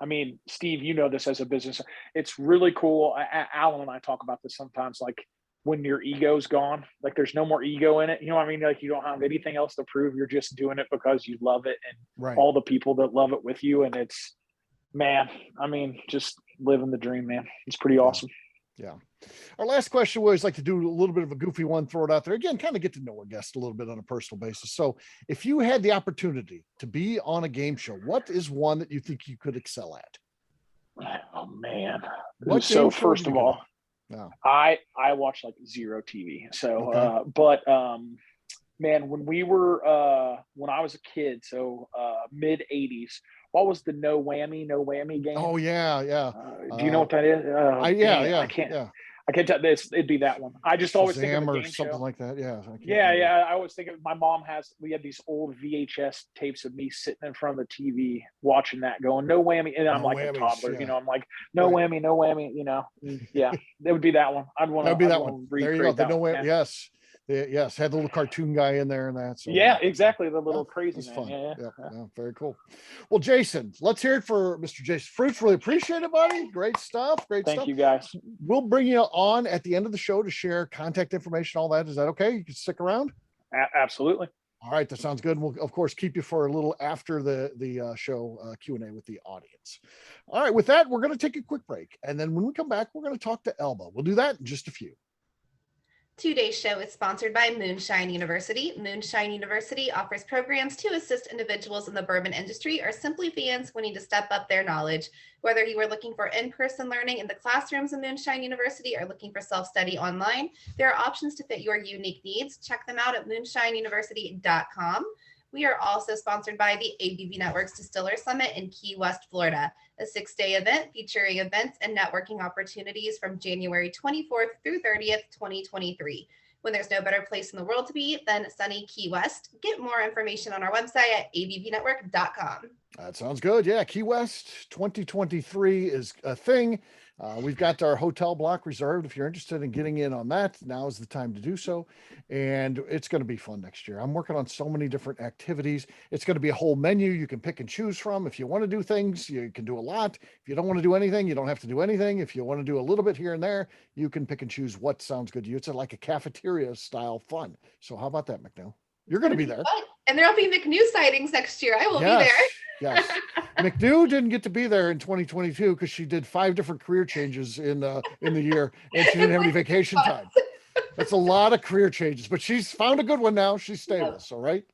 I mean, Steve, you know this as a business. It's really cool. Alan and I talk about this sometimes, like when your ego's gone, like there's no more ego in it. You know what I mean? Like you don't have anything else to prove. You're just doing it because you love it, and all the people that love it with you. And it's, man, I mean, just living the dream, man. It's pretty awesome. Yeah. Our last question, we always like to do a little bit of a goofy one, throw it out there again, kind of get to know our guest a little bit on a personal basis. So if you had the opportunity to be on a game show, what is one that you think you could excel at? Oh man. What so first of all, no. I watch like zero TV. So, but man, when I was a kid, so mid 80s, what was the no whammy game? Oh yeah. Do you know what that is? I can't tell this. It'd be that one. I just always think of a game something show. like that. I always think of, my mom we had these old VHS tapes of me sitting in front of the TV watching that, going no whammy, and I'm like a toddler, you know, I'm like no whammy, you know. Yeah, it would be that one. I'd want to be that one. There you go. The no whammy. Yes. Yes, had the little cartoon guy in there and that. So, yeah, exactly. The little crazy man. Fun. Yeah, very cool. Well, Jason, let's hear it for Mr. Jason Fruits. Really appreciate it, buddy. Great stuff. Thank you, guys. We'll bring you on at the end of the show to share contact information, all that. Is that okay? You can stick around? Absolutely. All right, that sounds good. We'll, of course, keep you for a little after the show Q&A with the audience. All right, with that, we're going to take a quick break. And then when we come back, we're going to talk to Elba. We'll do that in just a few. Today's show is sponsored by Moonshine University. Moonshine University offers programs to assist individuals in the bourbon industry or simply fans wanting to step up their knowledge. Whether you are looking for in-person learning in the classrooms of Moonshine University or looking for self-study online, there are options to fit your unique needs. Check them out at moonshineuniversity.com. We are also sponsored by the ABV Network's Distiller Summit in Key West, Florida, a 6-day event featuring events and networking opportunities from January 24th through 30th, 2023. When there's no better place in the world to be than sunny Key West. Get more information on our website at abvnetwork.com. That sounds good. Yeah, Key West 2023 is a thing. We've got our hotel block reserved. If you're interested in getting in on that, now is the time to do so. And it's going to be fun next year. I'm working on so many different activities. It's going to be a whole menu you can pick and choose from. If you want to do things, you can do a lot. If you don't want to do anything, you don't have to do anything. If you want to do a little bit here and there, you can pick and choose what sounds good to you. It's like a cafeteria style fun. So how about that, McNew? You're going to be there. And there'll be McNew sightings next year. I will be there. Yes. McNew didn't get to be there in 2022 because she did 5 different career changes in the year, and she didn't have any vacation time. That's a lot of career changes, but she's found a good one now. She's stable. So, right?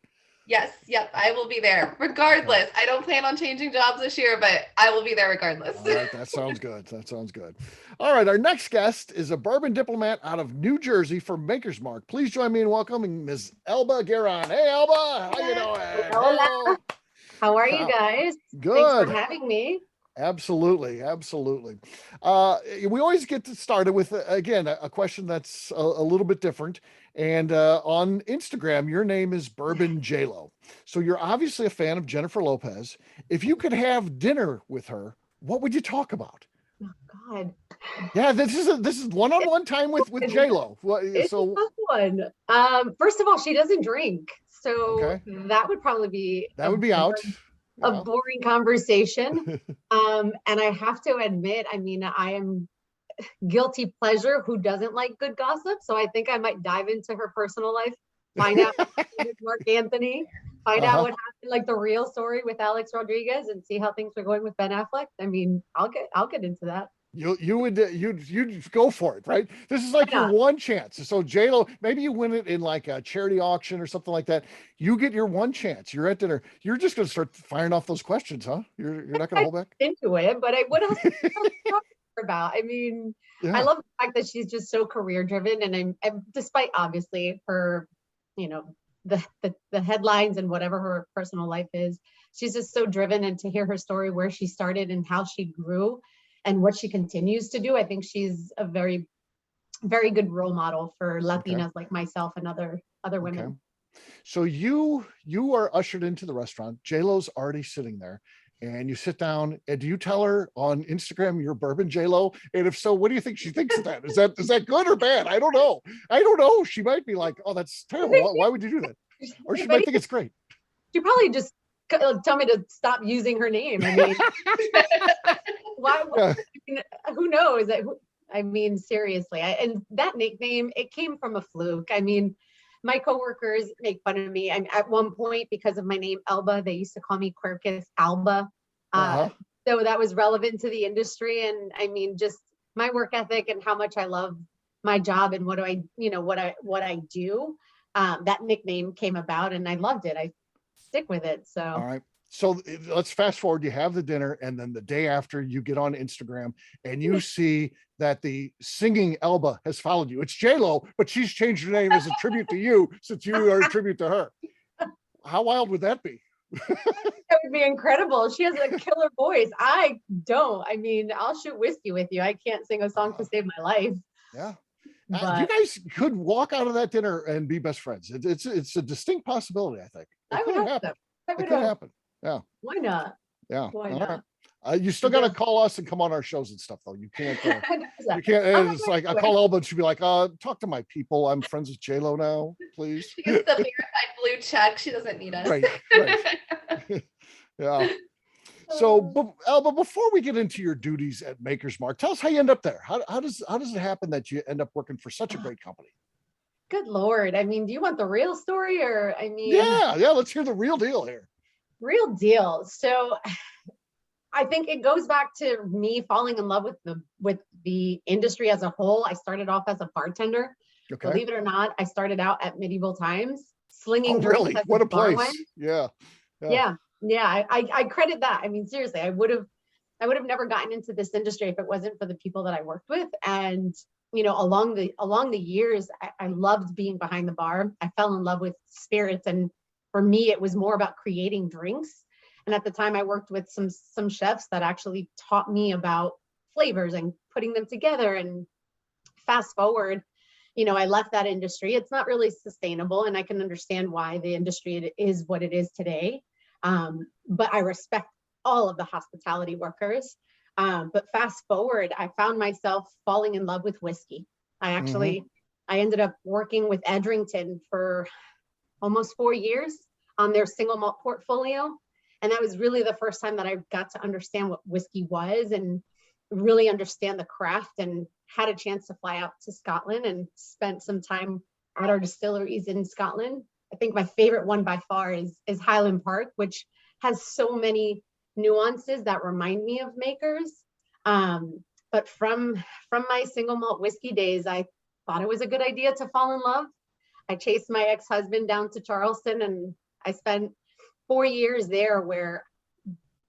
Yes. Yep. I will be there regardless. Okay. I don't plan on changing jobs this year, but I will be there regardless. All right. That sounds good. That sounds good. All right. Our next guest is a bourbon diplomat out of New Jersey from Maker's Mark. Please join me in welcoming Ms. Elba Giron. Hey, Elba. How you doing? Hola. How are you guys? Good. Thanks for having me. Absolutely. We always get to start with, again, a question that's a little bit different. And on Instagram, your name is Bourbon JLo. So you're obviously a fan of Jennifer Lopez. If you could have dinner with her, what would you talk about? Oh God. Yeah, this is one-on-one time with JLo. It's a tough one. First of all, she doesn't drink. So that would probably be out. A boring conversation. And I have to admit, I mean, I am guilty pleasure who doesn't like good gossip. So I think I might dive into her personal life, find out with Mark Anthony, find out what happened, like the real story with Alex Rodriguez, and see how things are going with Ben Affleck. I mean, I'll get into that. You'd go for it, right? This is like your one chance. So JLo, maybe you win it in like a charity auction or something like that. You get your one chance. You're at dinner. You're just going to start firing off those questions, huh? You're not going to hold back into it. But what else to talk about? I mean, I love the fact that she's just so career driven, and I'm despite obviously her, the headlines and whatever her personal life is, she's just so driven. And to hear her story, where she started and how she grew, and what she continues to do, I think she's a very, very good role model for Latinas like myself and other women. Okay. So you are ushered into the restaurant. JLo's already sitting there, and you sit down. And do you tell her on Instagram you're Bourbon JLo? And if so, what do you think she thinks of that? Is that good or bad? I don't know. She might be like, "Oh, that's terrible. Why would you do that?" Or she might think it's great. She probably just tell me to stop using her name. I mean. Why? I mean, who knows? I mean, seriously. And that nickname, it came from a fluke. I mean, my coworkers make fun of me. At one point, because of my name Elba, they used to call me Quercus Alba. So that was relevant to the industry. And I mean, just my work ethic and how much I love my job and what I do. That nickname came about, and I loved it. I stick with it. So. All right. So let's fast forward. You have the dinner, and then the day after, you get on Instagram and you see that the singing Elba has followed you. It's JLo, but she's changed her name as a tribute to you, since you are a tribute to her. How wild would that be? That would be incredible. She has a killer voice. I don't. I mean, I'll shoot whiskey with you. I can't sing a song to save my life. Yeah. You guys could walk out of that dinner and be best friends. It's a distinct possibility, I think. It could happen. Yeah. Why not? Yeah. Why not? You still got to call us and come on our shows and stuff, though. You can't. You can't. It's like I call Elba and she'd be like, "Talk to my people. I'm friends with JLo now, please." She gets the verified blue check. She doesn't need us. Right. Yeah. So, Elba, before we get into your duties at Maker's Mark, tell us how you end up there. How does it happen that you end up working for such a great company? Good Lord. I mean, do you want the real story, or I mean? Yeah. Let's hear the real deal here. Real deal. So I think it goes back to me falling in love with the industry as a whole. I started off as a bartender. Okay. Believe it or not, I started out at Medieval Times slinging Oh, drinks really? as What a bar place. went. Yeah. Yeah. I credit that. I mean, seriously, I would have never gotten into this industry if it wasn't for the people that I worked with. And, along the years, I loved being behind the bar. I fell in love with spirits. And for me, it was more about creating drinks. And at the time I worked with some chefs that actually taught me about flavors and putting them together. And fast forward, I left that industry. It's not really sustainable, and I can understand why the industry is what it is today. But I respect all of the hospitality workers. But fast forward, I found myself falling in love with whiskey. I ended up working with Edrington for almost 4 years on their single malt portfolio. And that was really the first time that I got to understand what whiskey was and really understand the craft, and had a chance to fly out to Scotland and spent some time at our distilleries in Scotland. I think my favorite one by far is Highland Park, which has so many nuances that remind me of Makers. But from my single malt whiskey days, I thought it was a good idea to fall in love. I chased my ex-husband down to Charleston, and I spent 4 years there, where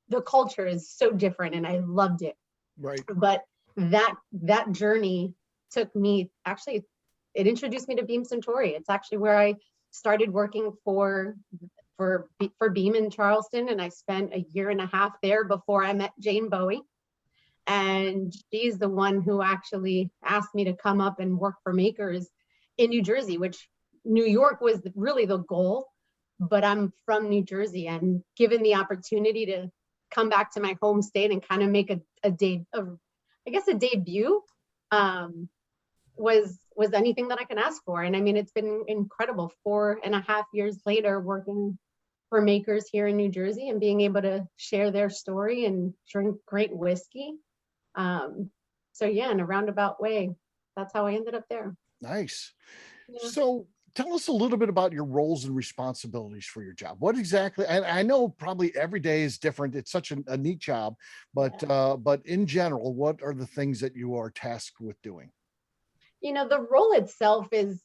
the culture is so different, and I loved it. Right. But that journey took me, actually, it introduced me to Beam Suntory. It's actually where I started working for Beam in Charleston, and I spent a year and a half there before I met Jane Bowie. And she's the one who actually asked me to come up and work for Makers in New Jersey, which New York was really the goal, but I'm from New Jersey, and given the opportunity to come back to my home state and kind of make a debut, was anything that I can ask for. And I mean, it's been incredible 4.5 years later working for Makers here in New Jersey and being able to share their story and drink great whiskey. So yeah, in a roundabout way, that's how I ended up there. Nice. Yeah. So tell us a little bit about your roles and responsibilities for your job. What exactly, and I know probably every day is different. It's such a neat job, but in general, what are the things that you are tasked with doing? The role itself is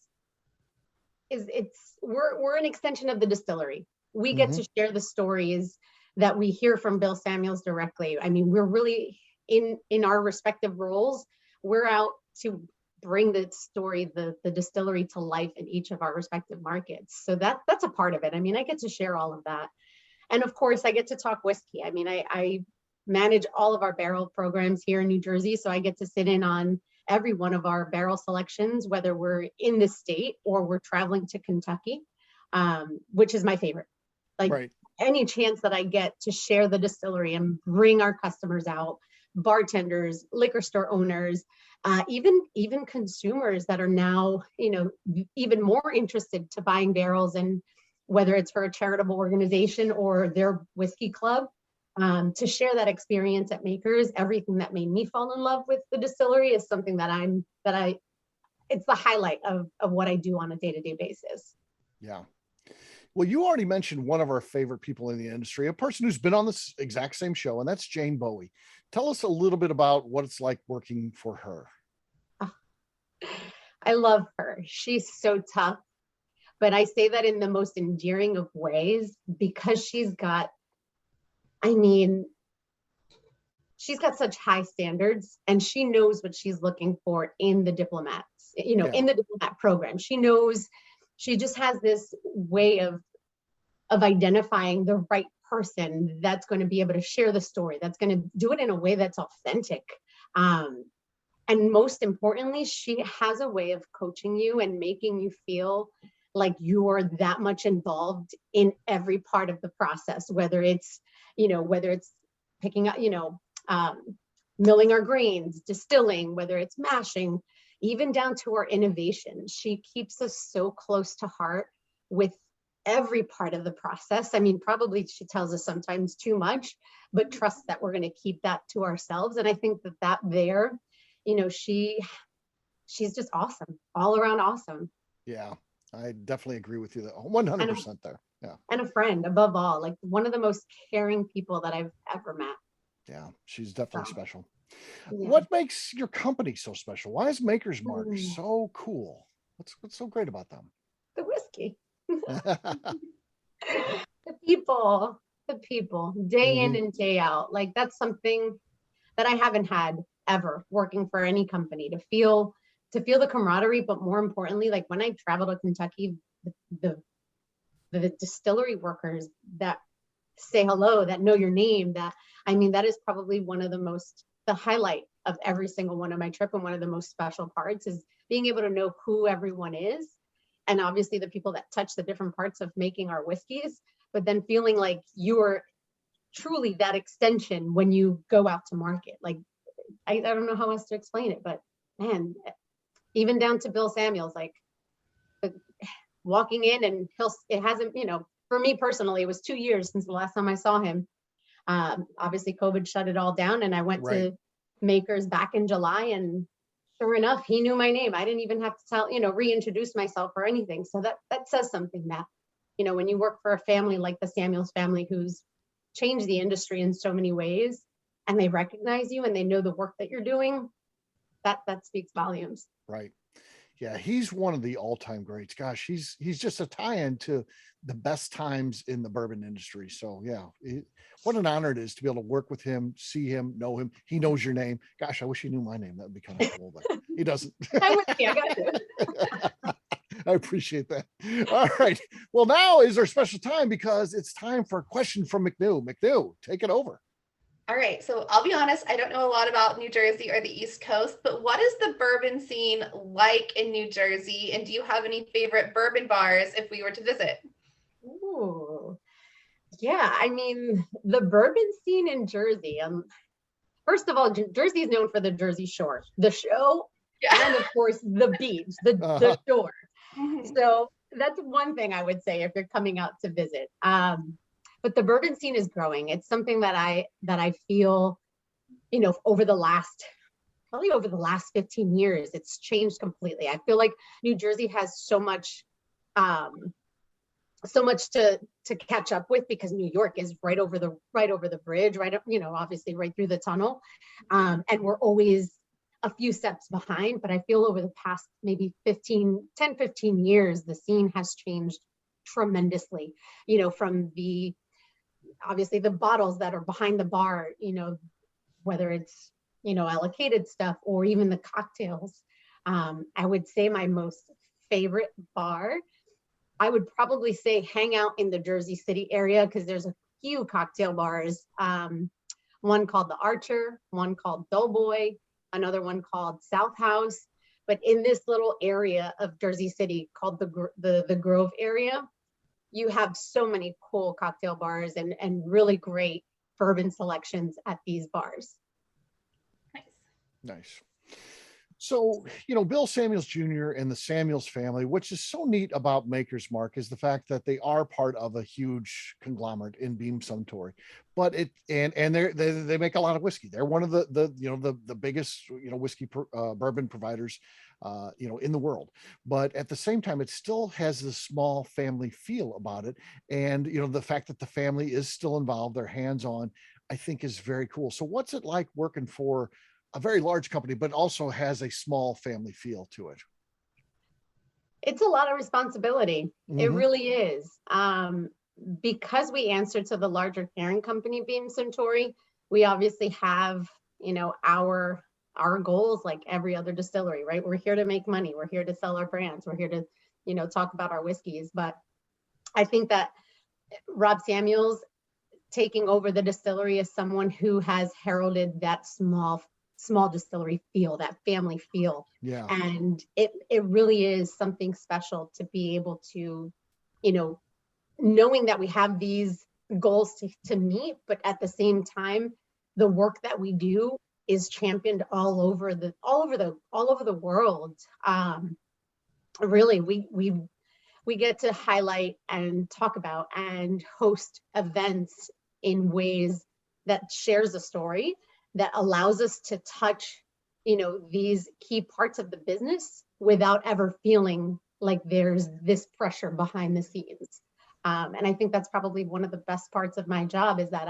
we're an extension of the distillery. We get to share the stories that we hear from Bill Samuels directly. I mean, we're really in our respective roles, we're out to bring the story, the distillery to life in each of our respective markets. So that's a part of it. I mean, I get to share all of that. And of course, I get to talk whiskey. I mean, I manage all of our barrel programs here in New Jersey. So I get to sit in on every one of our barrel selections, whether we're in the state or we're traveling to Kentucky, which is my favorite. Like right. Any chance that I get to share the distillery and bring our customers out, bartenders, liquor store owners, even consumers that are now, even more interested to buying barrels, and whether it's for a charitable organization or their whiskey club, to share that experience at Makers. Everything that made me fall in love with the distillery is something it's the highlight of what I do on a day-to-day basis. Yeah. Well, you already mentioned one of our favorite people in the industry, a person who's been on this exact same show, and that's Jane Bowie. Tell us a little bit about what it's like working for her. I love her. She's so tough, but I say that in the most endearing of ways, because she's got such high standards, and she knows what she's looking for in the diplomats, in the diplomat program. She just has this way of identifying the right person that's going to be able to share the story, that's going to do it in a way that's authentic. And most importantly, she has a way of coaching you and making you feel like you're that much involved in every part of the process, whether it's picking up, milling our grains, distilling, whether it's mashing, even down to our innovation. She keeps us so close to heart with every part of the process. I mean, probably she tells us sometimes too much, but trust that we're going to keep that to ourselves. And I think that there, she's just awesome, all around awesome. Yeah, I definitely agree with you. 100% there. Yeah. And a friend above all, like one of the most caring people that I've ever met. Yeah, she's definitely special. Yeah. What makes your company so special? Why is Maker's Mark so cool? What's so great about them? The whiskey. The people, day in and day out. Like that's something that I haven't had ever working for any company, to feel the camaraderie, but more importantly, like when I travel to Kentucky, the distillery workers that say hello, that know your name, that is probably one of the highlight of every single one of my trip, and one of the most special parts is being able to know who everyone is, and obviously the people that touch the different parts of making our whiskeys, but then feeling like you are truly that extension when you go out to market. Like I don't know how else to explain it, but man, even down to Bill Samuels, like walking in, and it hasn't, for me personally, it was 2 years since the last time I saw him. Obviously COVID shut it all down, and I went to Makers back in July, and sure enough, he knew my name. I didn't even have to reintroduce myself or anything. So that says something, that, when you work for a family like the Samuels family, who's changed the industry in so many ways, and they recognize you and they know the work that you're doing, that speaks volumes. Right. Yeah, he's one of the all-time greats. Gosh, he's just a tie-in to the best times in the bourbon industry. So yeah, what an honor it is to be able to work with him, see him, know him. He knows your name. Gosh, I wish he knew my name. That would be kind of cool, but he doesn't. I got you. I appreciate that. All right. Well, now is our special time, because it's time for a question from McNew. McNew, take it over. All right, so I'll be honest, I don't know a lot about New Jersey or the East Coast, but what is the bourbon scene like in New Jersey? And do you have any favorite bourbon bars if we were to visit? Ooh, yeah, the bourbon scene in Jersey. First of all, Jersey is known for the Jersey Shore, the show, and of course the beach, the shore. So that's one thing I would say if you're coming out to visit. But the bourbon scene is growing. It's something that I feel, over the last 15 years, it's changed completely. I feel like New Jersey has so much to catch up with, because New York is right over the bridge, right up, obviously right through the tunnel. And we're always a few steps behind, but I feel over the past maybe 10, 15 years, the scene has changed tremendously, from obviously the bottles that are behind the bar, whether it's, allocated stuff or even the cocktails. I would say my most favorite bar, I would probably say hang out in the Jersey City area, because there's a few cocktail bars. One called the Archer, one called Doughboy, another one called South House. But in this little area of Jersey City called the Grove area, you have so many cool cocktail bars and really great bourbon selections at these bars. Nice. So, Bill Samuels Jr. and the Samuels family, which is so neat about Maker's Mark, is the fact that they are part of a huge conglomerate in Beam Suntory. But they make a lot of whiskey. They're one of the biggest whiskey bourbon providers in the world. But at the same time, it still has this small family feel about it. And the fact that the family is still involved, they're hands-on, I think is very cool. So what's it like working for a very large company, but also has a small family feel to it? It's a lot of responsibility. It really is. Because we answer to the larger parent company, Beam Suntory, we obviously have, our goals like every other distillery, right? We're here to make money. We're here to sell our brands. We're here to, talk about our whiskeys. But I think that Rob Samuels taking over the distillery is someone who has heralded that small distillery feel, that family feel. Yeah. And it really is something special to be able to, knowing that we have these goals to meet, but at the same time, the work that we do is championed all over the world. Really, we get to highlight and talk about and host events in ways that shares a story, that allows us to touch, these key parts of the business without ever feeling like there's this pressure behind the scenes. And I think that's probably one of the best parts of my job, is that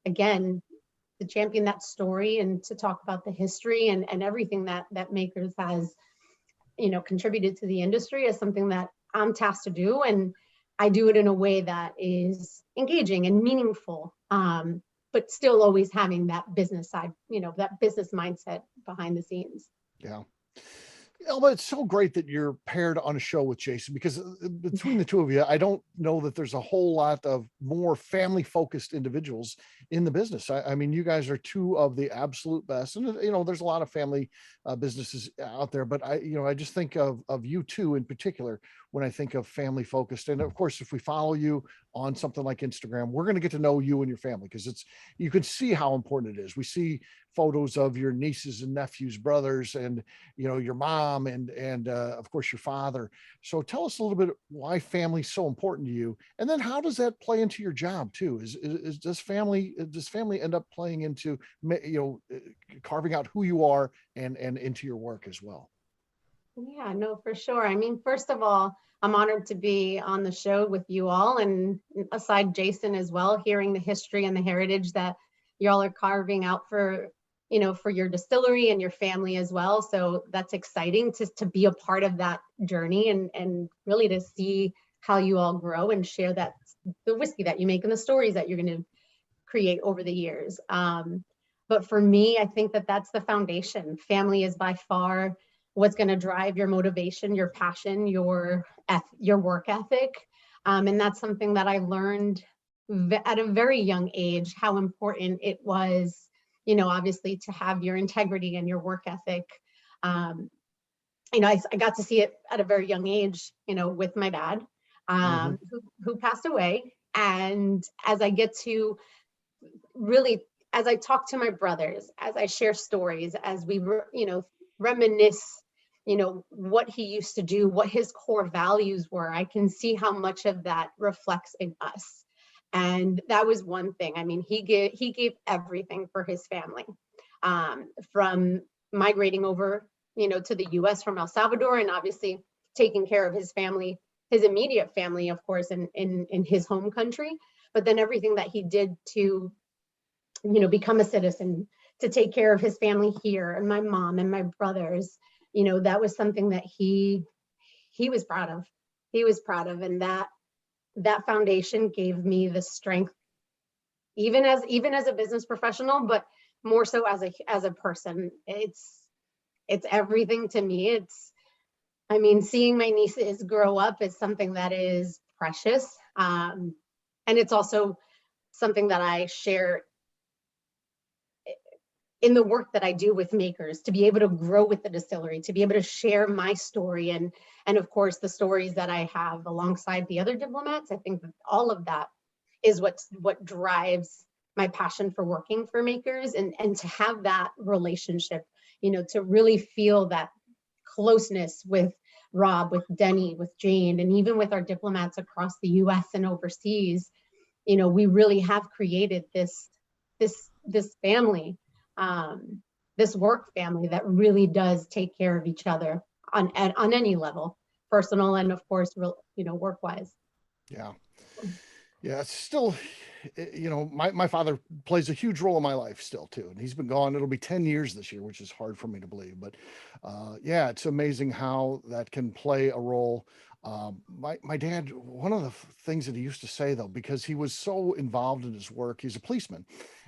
to champion that story and to talk about the history and everything that Makers has contributed to the industry is something that I'm tasked to do. And I do it in a way that is engaging and meaningful, but still always having that business side, that business mindset behind the scenes. Yeah. Elba, it's so great that you're paired on a show with Jason, because between the two of you, I don't know that there's a whole lot of more family focused individuals in the business. I mean, you guys are two of the absolute best, and there's a lot of family businesses out there, but I just think of you two in particular when I think of family focused. And of course, if we follow you on something like Instagram, we're going to get to know you and your family, because you can see how important it is. We see photos of your nieces and nephews, brothers, and your mom, and of course your father. So tell us a little bit why family is so important to you, and then how does that play into your job too? Does family end up playing into carving out who you are and into your work as well? Yeah, no, for sure. I mean, first of all, I'm honored to be on the show with you all, and aside Jason as well, hearing the history and the heritage that y'all are carving out for your distillery and your family as well. So that's exciting to be a part of that journey, and really to see how you all grow and share the whiskey that you make and the stories that you're going to create over the years. But for me, I think that that's the foundation. Family is by far what's going to drive your motivation, your passion, your work ethic. And that's something that I learned at a very young age, how important it was, obviously, to have your integrity and your work ethic. I got to see it at a very young age, with my dad, who passed away. And as I get to as I talk to my brothers, as I share stories, as we, reminisce, what he used to do, what his core values were, I can see how much of that reflects in us. And that was one thing. I mean, he gave everything for his family, from migrating over, to the US from El Salvador, and obviously taking care of his family, his immediate family, of course, in his home country, but then everything that he did to, become a citizen, to take care of his family here, and my mom and my brothers, that was something that he was proud of. He was proud of, and that foundation gave me the strength, even as a business professional, but more so as a person. It's everything to me. Seeing my nieces grow up is something that is precious, and it's also something that I share in the work that I do with makers, to be able to grow with the distillery, to be able to share my story, and of course the stories that I have alongside the other diplomats. I think that all of that is what drives my passion for working for makers, and to have that relationship, to really feel that closeness with Rob, with Denny, with Jane, and even with our diplomats across the US and overseas. We really have created this family, this work family that really does take care of each other on any level, personal and of course, work wise. Yeah. It's still, my father plays a huge role in my life still too, and he's been gone. It'll be 10 years this year, which is hard for me to believe, but it's amazing how that can play a role. My dad, one of the things that he used to say, though, because he was so involved in his work, he's a policeman,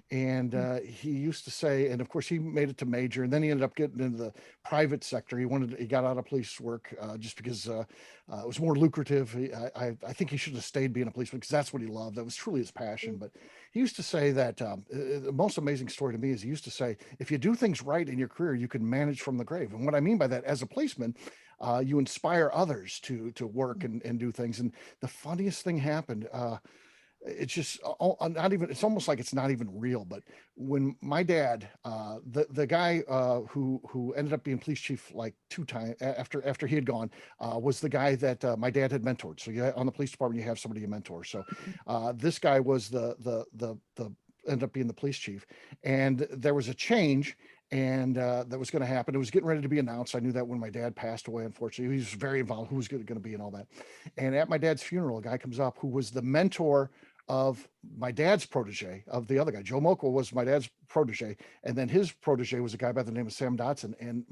and he used to say, and of course he made it to major, and then he ended up getting into the private sector. He got out of police work just because it was more lucrative. I think he should have stayed being a policeman, because that's what he loved. That was truly his passion. But he used to say that the most amazing story to me is he used to say, if you do things right in your career, you can manage from the grave. And what I mean by that, as a policeman, you inspire others to work and do things. And the funniest thing happened. It's just not even, it's almost like it's not even real. But when my dad, the guy who ended up being police chief like 2 times after he had gone, was the guy that my dad had mentored. So on the police department, you have somebody you mentor. So this guy was the ended up being the police chief, and there was a change. And that was going to happen. It was getting ready to be announced. I knew that when my dad passed away, unfortunately. He was very involved, who was going to be and all that. And at my dad's funeral, a guy comes up who was the mentor of my dad's protege, of the other guy. Joe Mokel was my dad's protege. And then his protege was a guy by the name of Sam Dotson. And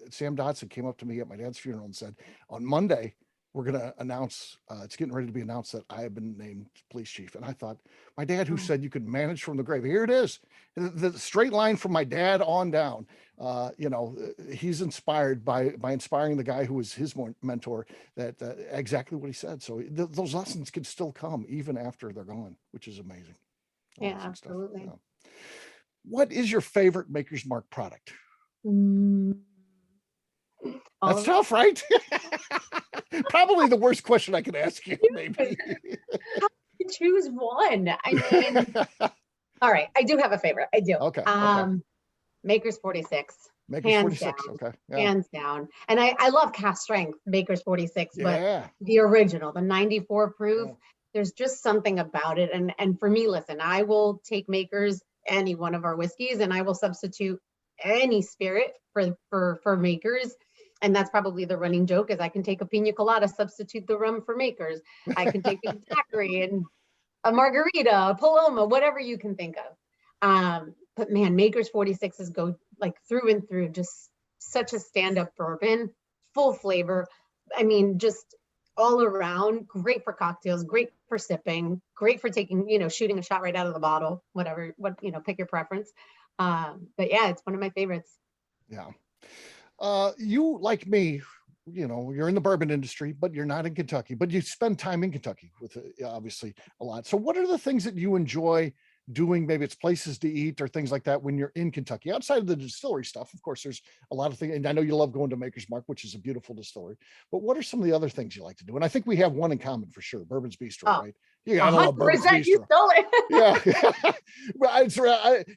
Sam Dotson came up to me at my dad's funeral and said, on Monday, we're going to announce, it's getting ready to be announced that I have been named police chief. And I thought, my dad who said you could manage from the grave, here it is. The straight line from my dad on down. He's inspired by inspiring the guy who was his mentor, that exactly what he said. So those lessons can still come even after they're gone, which is amazing. Yeah, absolutely. Yeah. What is your favorite Maker's Mark product? That's tough, right? Probably the worst question I could ask you, maybe. Choose one. I mean, all right, I do have a favorite. I do. Okay. Maker's 46. Maker's hands 46. down, Okay. Yeah. Hands down. And I love cast strength Maker's 46, Yeah. but the original, the 94 proof, Yeah. there's just something about it. And for me, listen, I will take Maker's, any one of our whiskeys, and I will substitute any spirit for Maker's. And that's probably the running joke, is I can take a pina colada, substitute the rum for Maker's. I can take a daiquiri and a margarita, a Paloma, whatever you can think of. But man, Maker's 46s go like through and through, just such a stand-up bourbon, full flavor. I mean, just all around, great for cocktails, great for sipping, great for taking, shooting a shot right out of the bottle, whatever, pick your preference. But yeah, it's one of my favorites. Yeah. You, like me, you're in the bourbon industry, but you're not in Kentucky, but you spend time in Kentucky with obviously a lot. So what are the things that you enjoy doing? Maybe it's places to eat or things like that when you're in Kentucky, outside of the distillery stuff. Of course, there's a lot of things. And I know you love going to Maker's Mark, which is a beautiful distillery, but what are some of the other things you like to do? And I think we have one in common for sure. Bourbon's Bistro, right? Yeah, I love Bourbon's Bistro. You stole it. Yeah.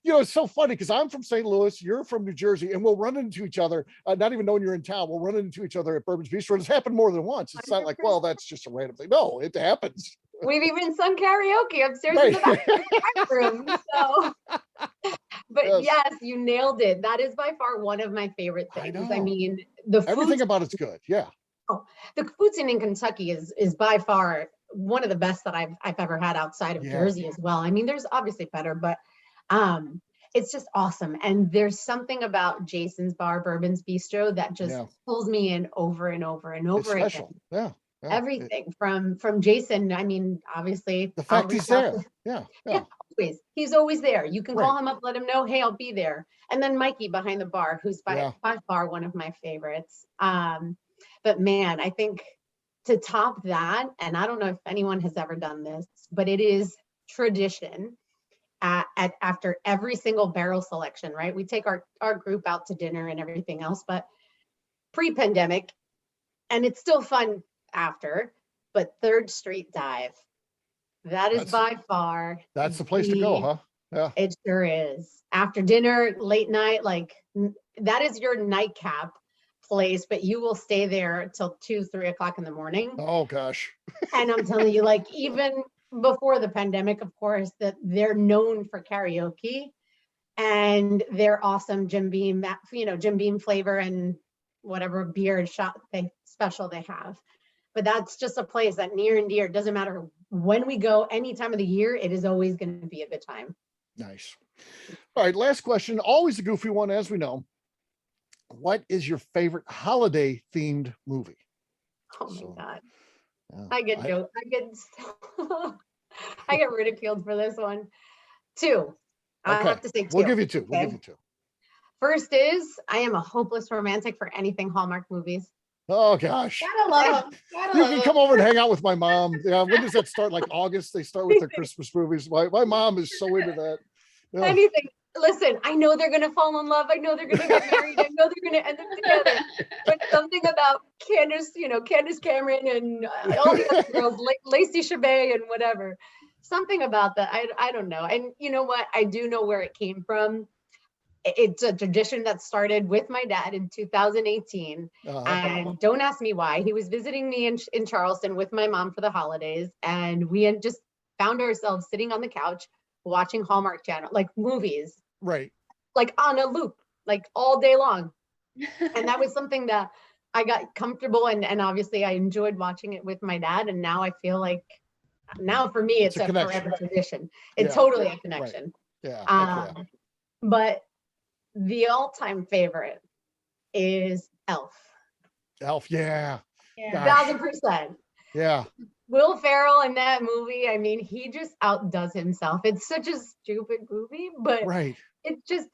It's so funny because I'm from St. Louis, you're from New Jersey, and we'll run into each other, not even knowing you're in town. We'll run into each other at Bourbon's Bistro. It's happened more than once. It's not like, well, that's just a random thing. No, it happens. We've even sung karaoke upstairs in the back room. So, but yes, you nailed it. That is by far one of my favorite things. I mean, everything about it's good. Yeah. Oh, the food scene in Kentucky is by far one of the best that I've ever had outside of Jersey as well. I mean, there's obviously better, but it's just awesome. And there's something about Jason's bar, Bourbon's Bistro, that just pulls me in over and over and over again. Yeah. Everything from Jason. I mean, obviously the fact he's there. Yeah. Always. He's always there. You can call him up, let him know, hey, I'll be there. And then Mikey behind the bar, who's by far one of my favorites. But man, I think to top that, and I don't know if anyone has ever done this, but it is tradition after every single barrel selection, right? We take our group out to dinner and everything else, but pre-pandemic, and it's still fun after, but Third Street Dive. That's by far. That's the place to go, huh? Yeah. It sure is. After dinner, late night, like that is your nightcap place, but you will stay there till 2-3 o'clock in the morning. Oh gosh. And I'm telling you, like even before the pandemic, of course, that they're known for karaoke and their awesome Jim Beam flavor and whatever beer shot special they have. But that's just a place that near and dear, doesn't matter when we go, any time of the year, it is always going to be a good time. Nice. All right, last question, always a goofy one, as we know. What is your favorite holiday themed movie? Oh my God. Yeah, I get ridiculed for this one. 2. I have to say 2. We'll give you 2. Okay? We'll give you 2. First is, I am a hopeless romantic for anything Hallmark movies. Oh gosh. Gotta love them. You can come over and hang out with my mom. Yeah, when does that start? Like August? They start with their Christmas movies. My mom is so into that. Yeah. Anything. Listen, I know they're gonna fall in love. I know they're gonna get married. I know they're gonna end up together. But something about Candace Cameron and all the other girls, like Lacey Chabet and whatever. Something about that. I don't know. And you know what? I do know where it came from. It's a tradition that started with my dad in 2018. And don't ask me why. He was visiting me in Charleston with my mom for the holidays. And we had just found ourselves sitting on the couch watching Hallmark Channel, like movies. Right. Like on a loop, like all day long. And that was something that I got comfortable and obviously I enjoyed watching it with my dad. And now I feel like now for me, it's It's a a connection. forever tradition. It's Yeah. totally a connection. Yeah. Heck yeah. But the all-time favorite is Elf. Elf. Yeah. Yeah. Gosh. 1000%. Yeah. Will Ferrell in that movie, I mean, he just outdoes himself. It's such a stupid movie, but Right. it's just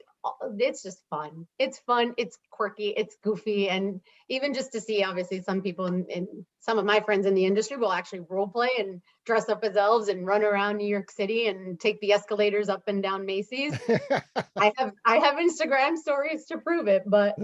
fun. It's fun, it's quirky, it's goofy, and even just to see, obviously, some people and some of my friends in the industry will actually role play and dress up as elves and run around New York City and take the escalators up and down Macy's. I have Instagram stories to prove it, but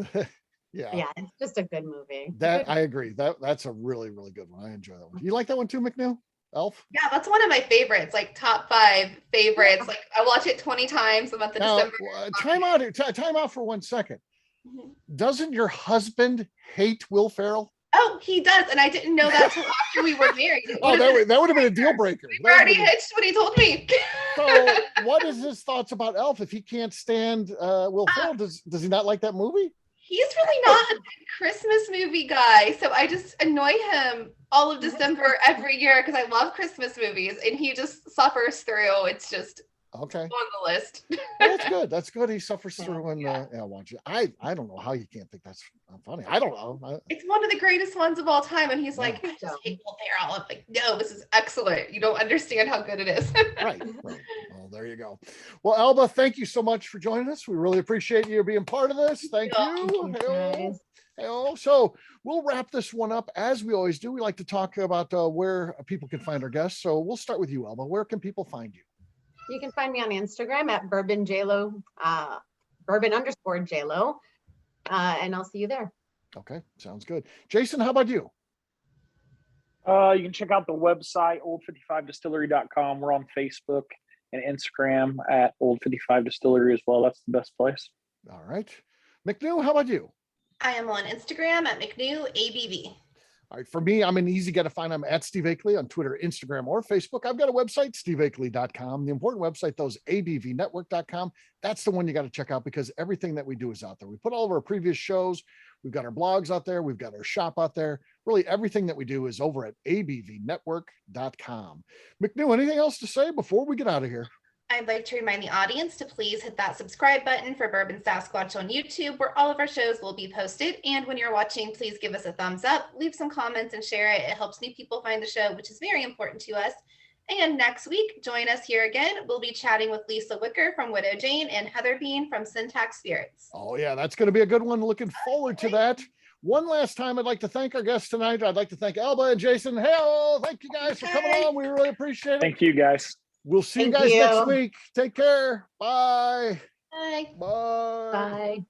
yeah, it's just a good movie. That I agree. That's a really, really good one. I enjoy that one. You like that one too, McNew? Elf? Yeah, that's one of my favorites, like top 5 favorites. Like I watch it 20 times a month of Now, December. time out for 1 second. Mhm. Doesn't your husband hate Will Ferrell? Oh, he does. And I didn't know that till after we were married. Oh, that would have been a deal breaker. We were already hitched when he told me. So what is his thoughts about Elf? If he can't stand Will Ferrell, does he not like that movie? He's really not a big Christmas movie guy. So I just annoy him all of December every year because I love Christmas movies and he just suffers through. It's just Okay. on the list. Well, that's good. That's good. He suffers through and watch it. I don't know how you can't think that's funny. I don't know. It's one of the greatest ones of all time. And he's like, Yeah. I just hate Will Ferrell. I'm like, no, this is excellent. You don't understand how good it is. Right. Well, there you go. Well, Elba, thank you so much for joining us. We really appreciate you being part of this. Thank you. Guys. So we'll wrap this one up as we always do. We like to talk about where people can find our guests. So we'll start with you, Elba. Where can people find you? You can find me on Instagram at bourbonjlo, bourbon_JLo, and I'll see you there. Okay, sounds good. Jason, how about you? You can check out the website, old55distillery.com. We're on Facebook and Instagram at old55distillery as well. That's the best place. All right. McNew, how about you? I am on Instagram at McNew ABV. All right. For me, I'm an easy guy to find. I'm at Steve Akley on Twitter, Instagram, or Facebook. I've got a website, steveakley.com. The important website, though, is abvnetwork.com. That's the one you got to check out because everything that we do is out there. We put all of our previous shows. We've got our blogs out there. We've got our shop out there. Really, everything that we do is over at abvnetwork.com. McNew, anything else to say before we get out of here? I'd like to remind the audience to please hit that subscribe button for Bourbon Sasquatch on YouTube, where all of our shows will be posted. And when you're watching, please give us a thumbs up, leave some comments, and share it. It helps new people find the show, which is very important to us. And next week, join us here again. We'll be chatting with Lisa Wicker from Widow Jane and Heather Bean from Syntax Spirits. Oh, yeah, that's going to be a good one. Looking forward to that. One last time, I'd like to thank our guests tonight. I'd like to thank Elba and Jason. Hey, thank you guys for coming on. We really appreciate it. Thank you, guys. We'll see you Thank guys next you. week. Take care. Bye. Bye. Bye. Bye.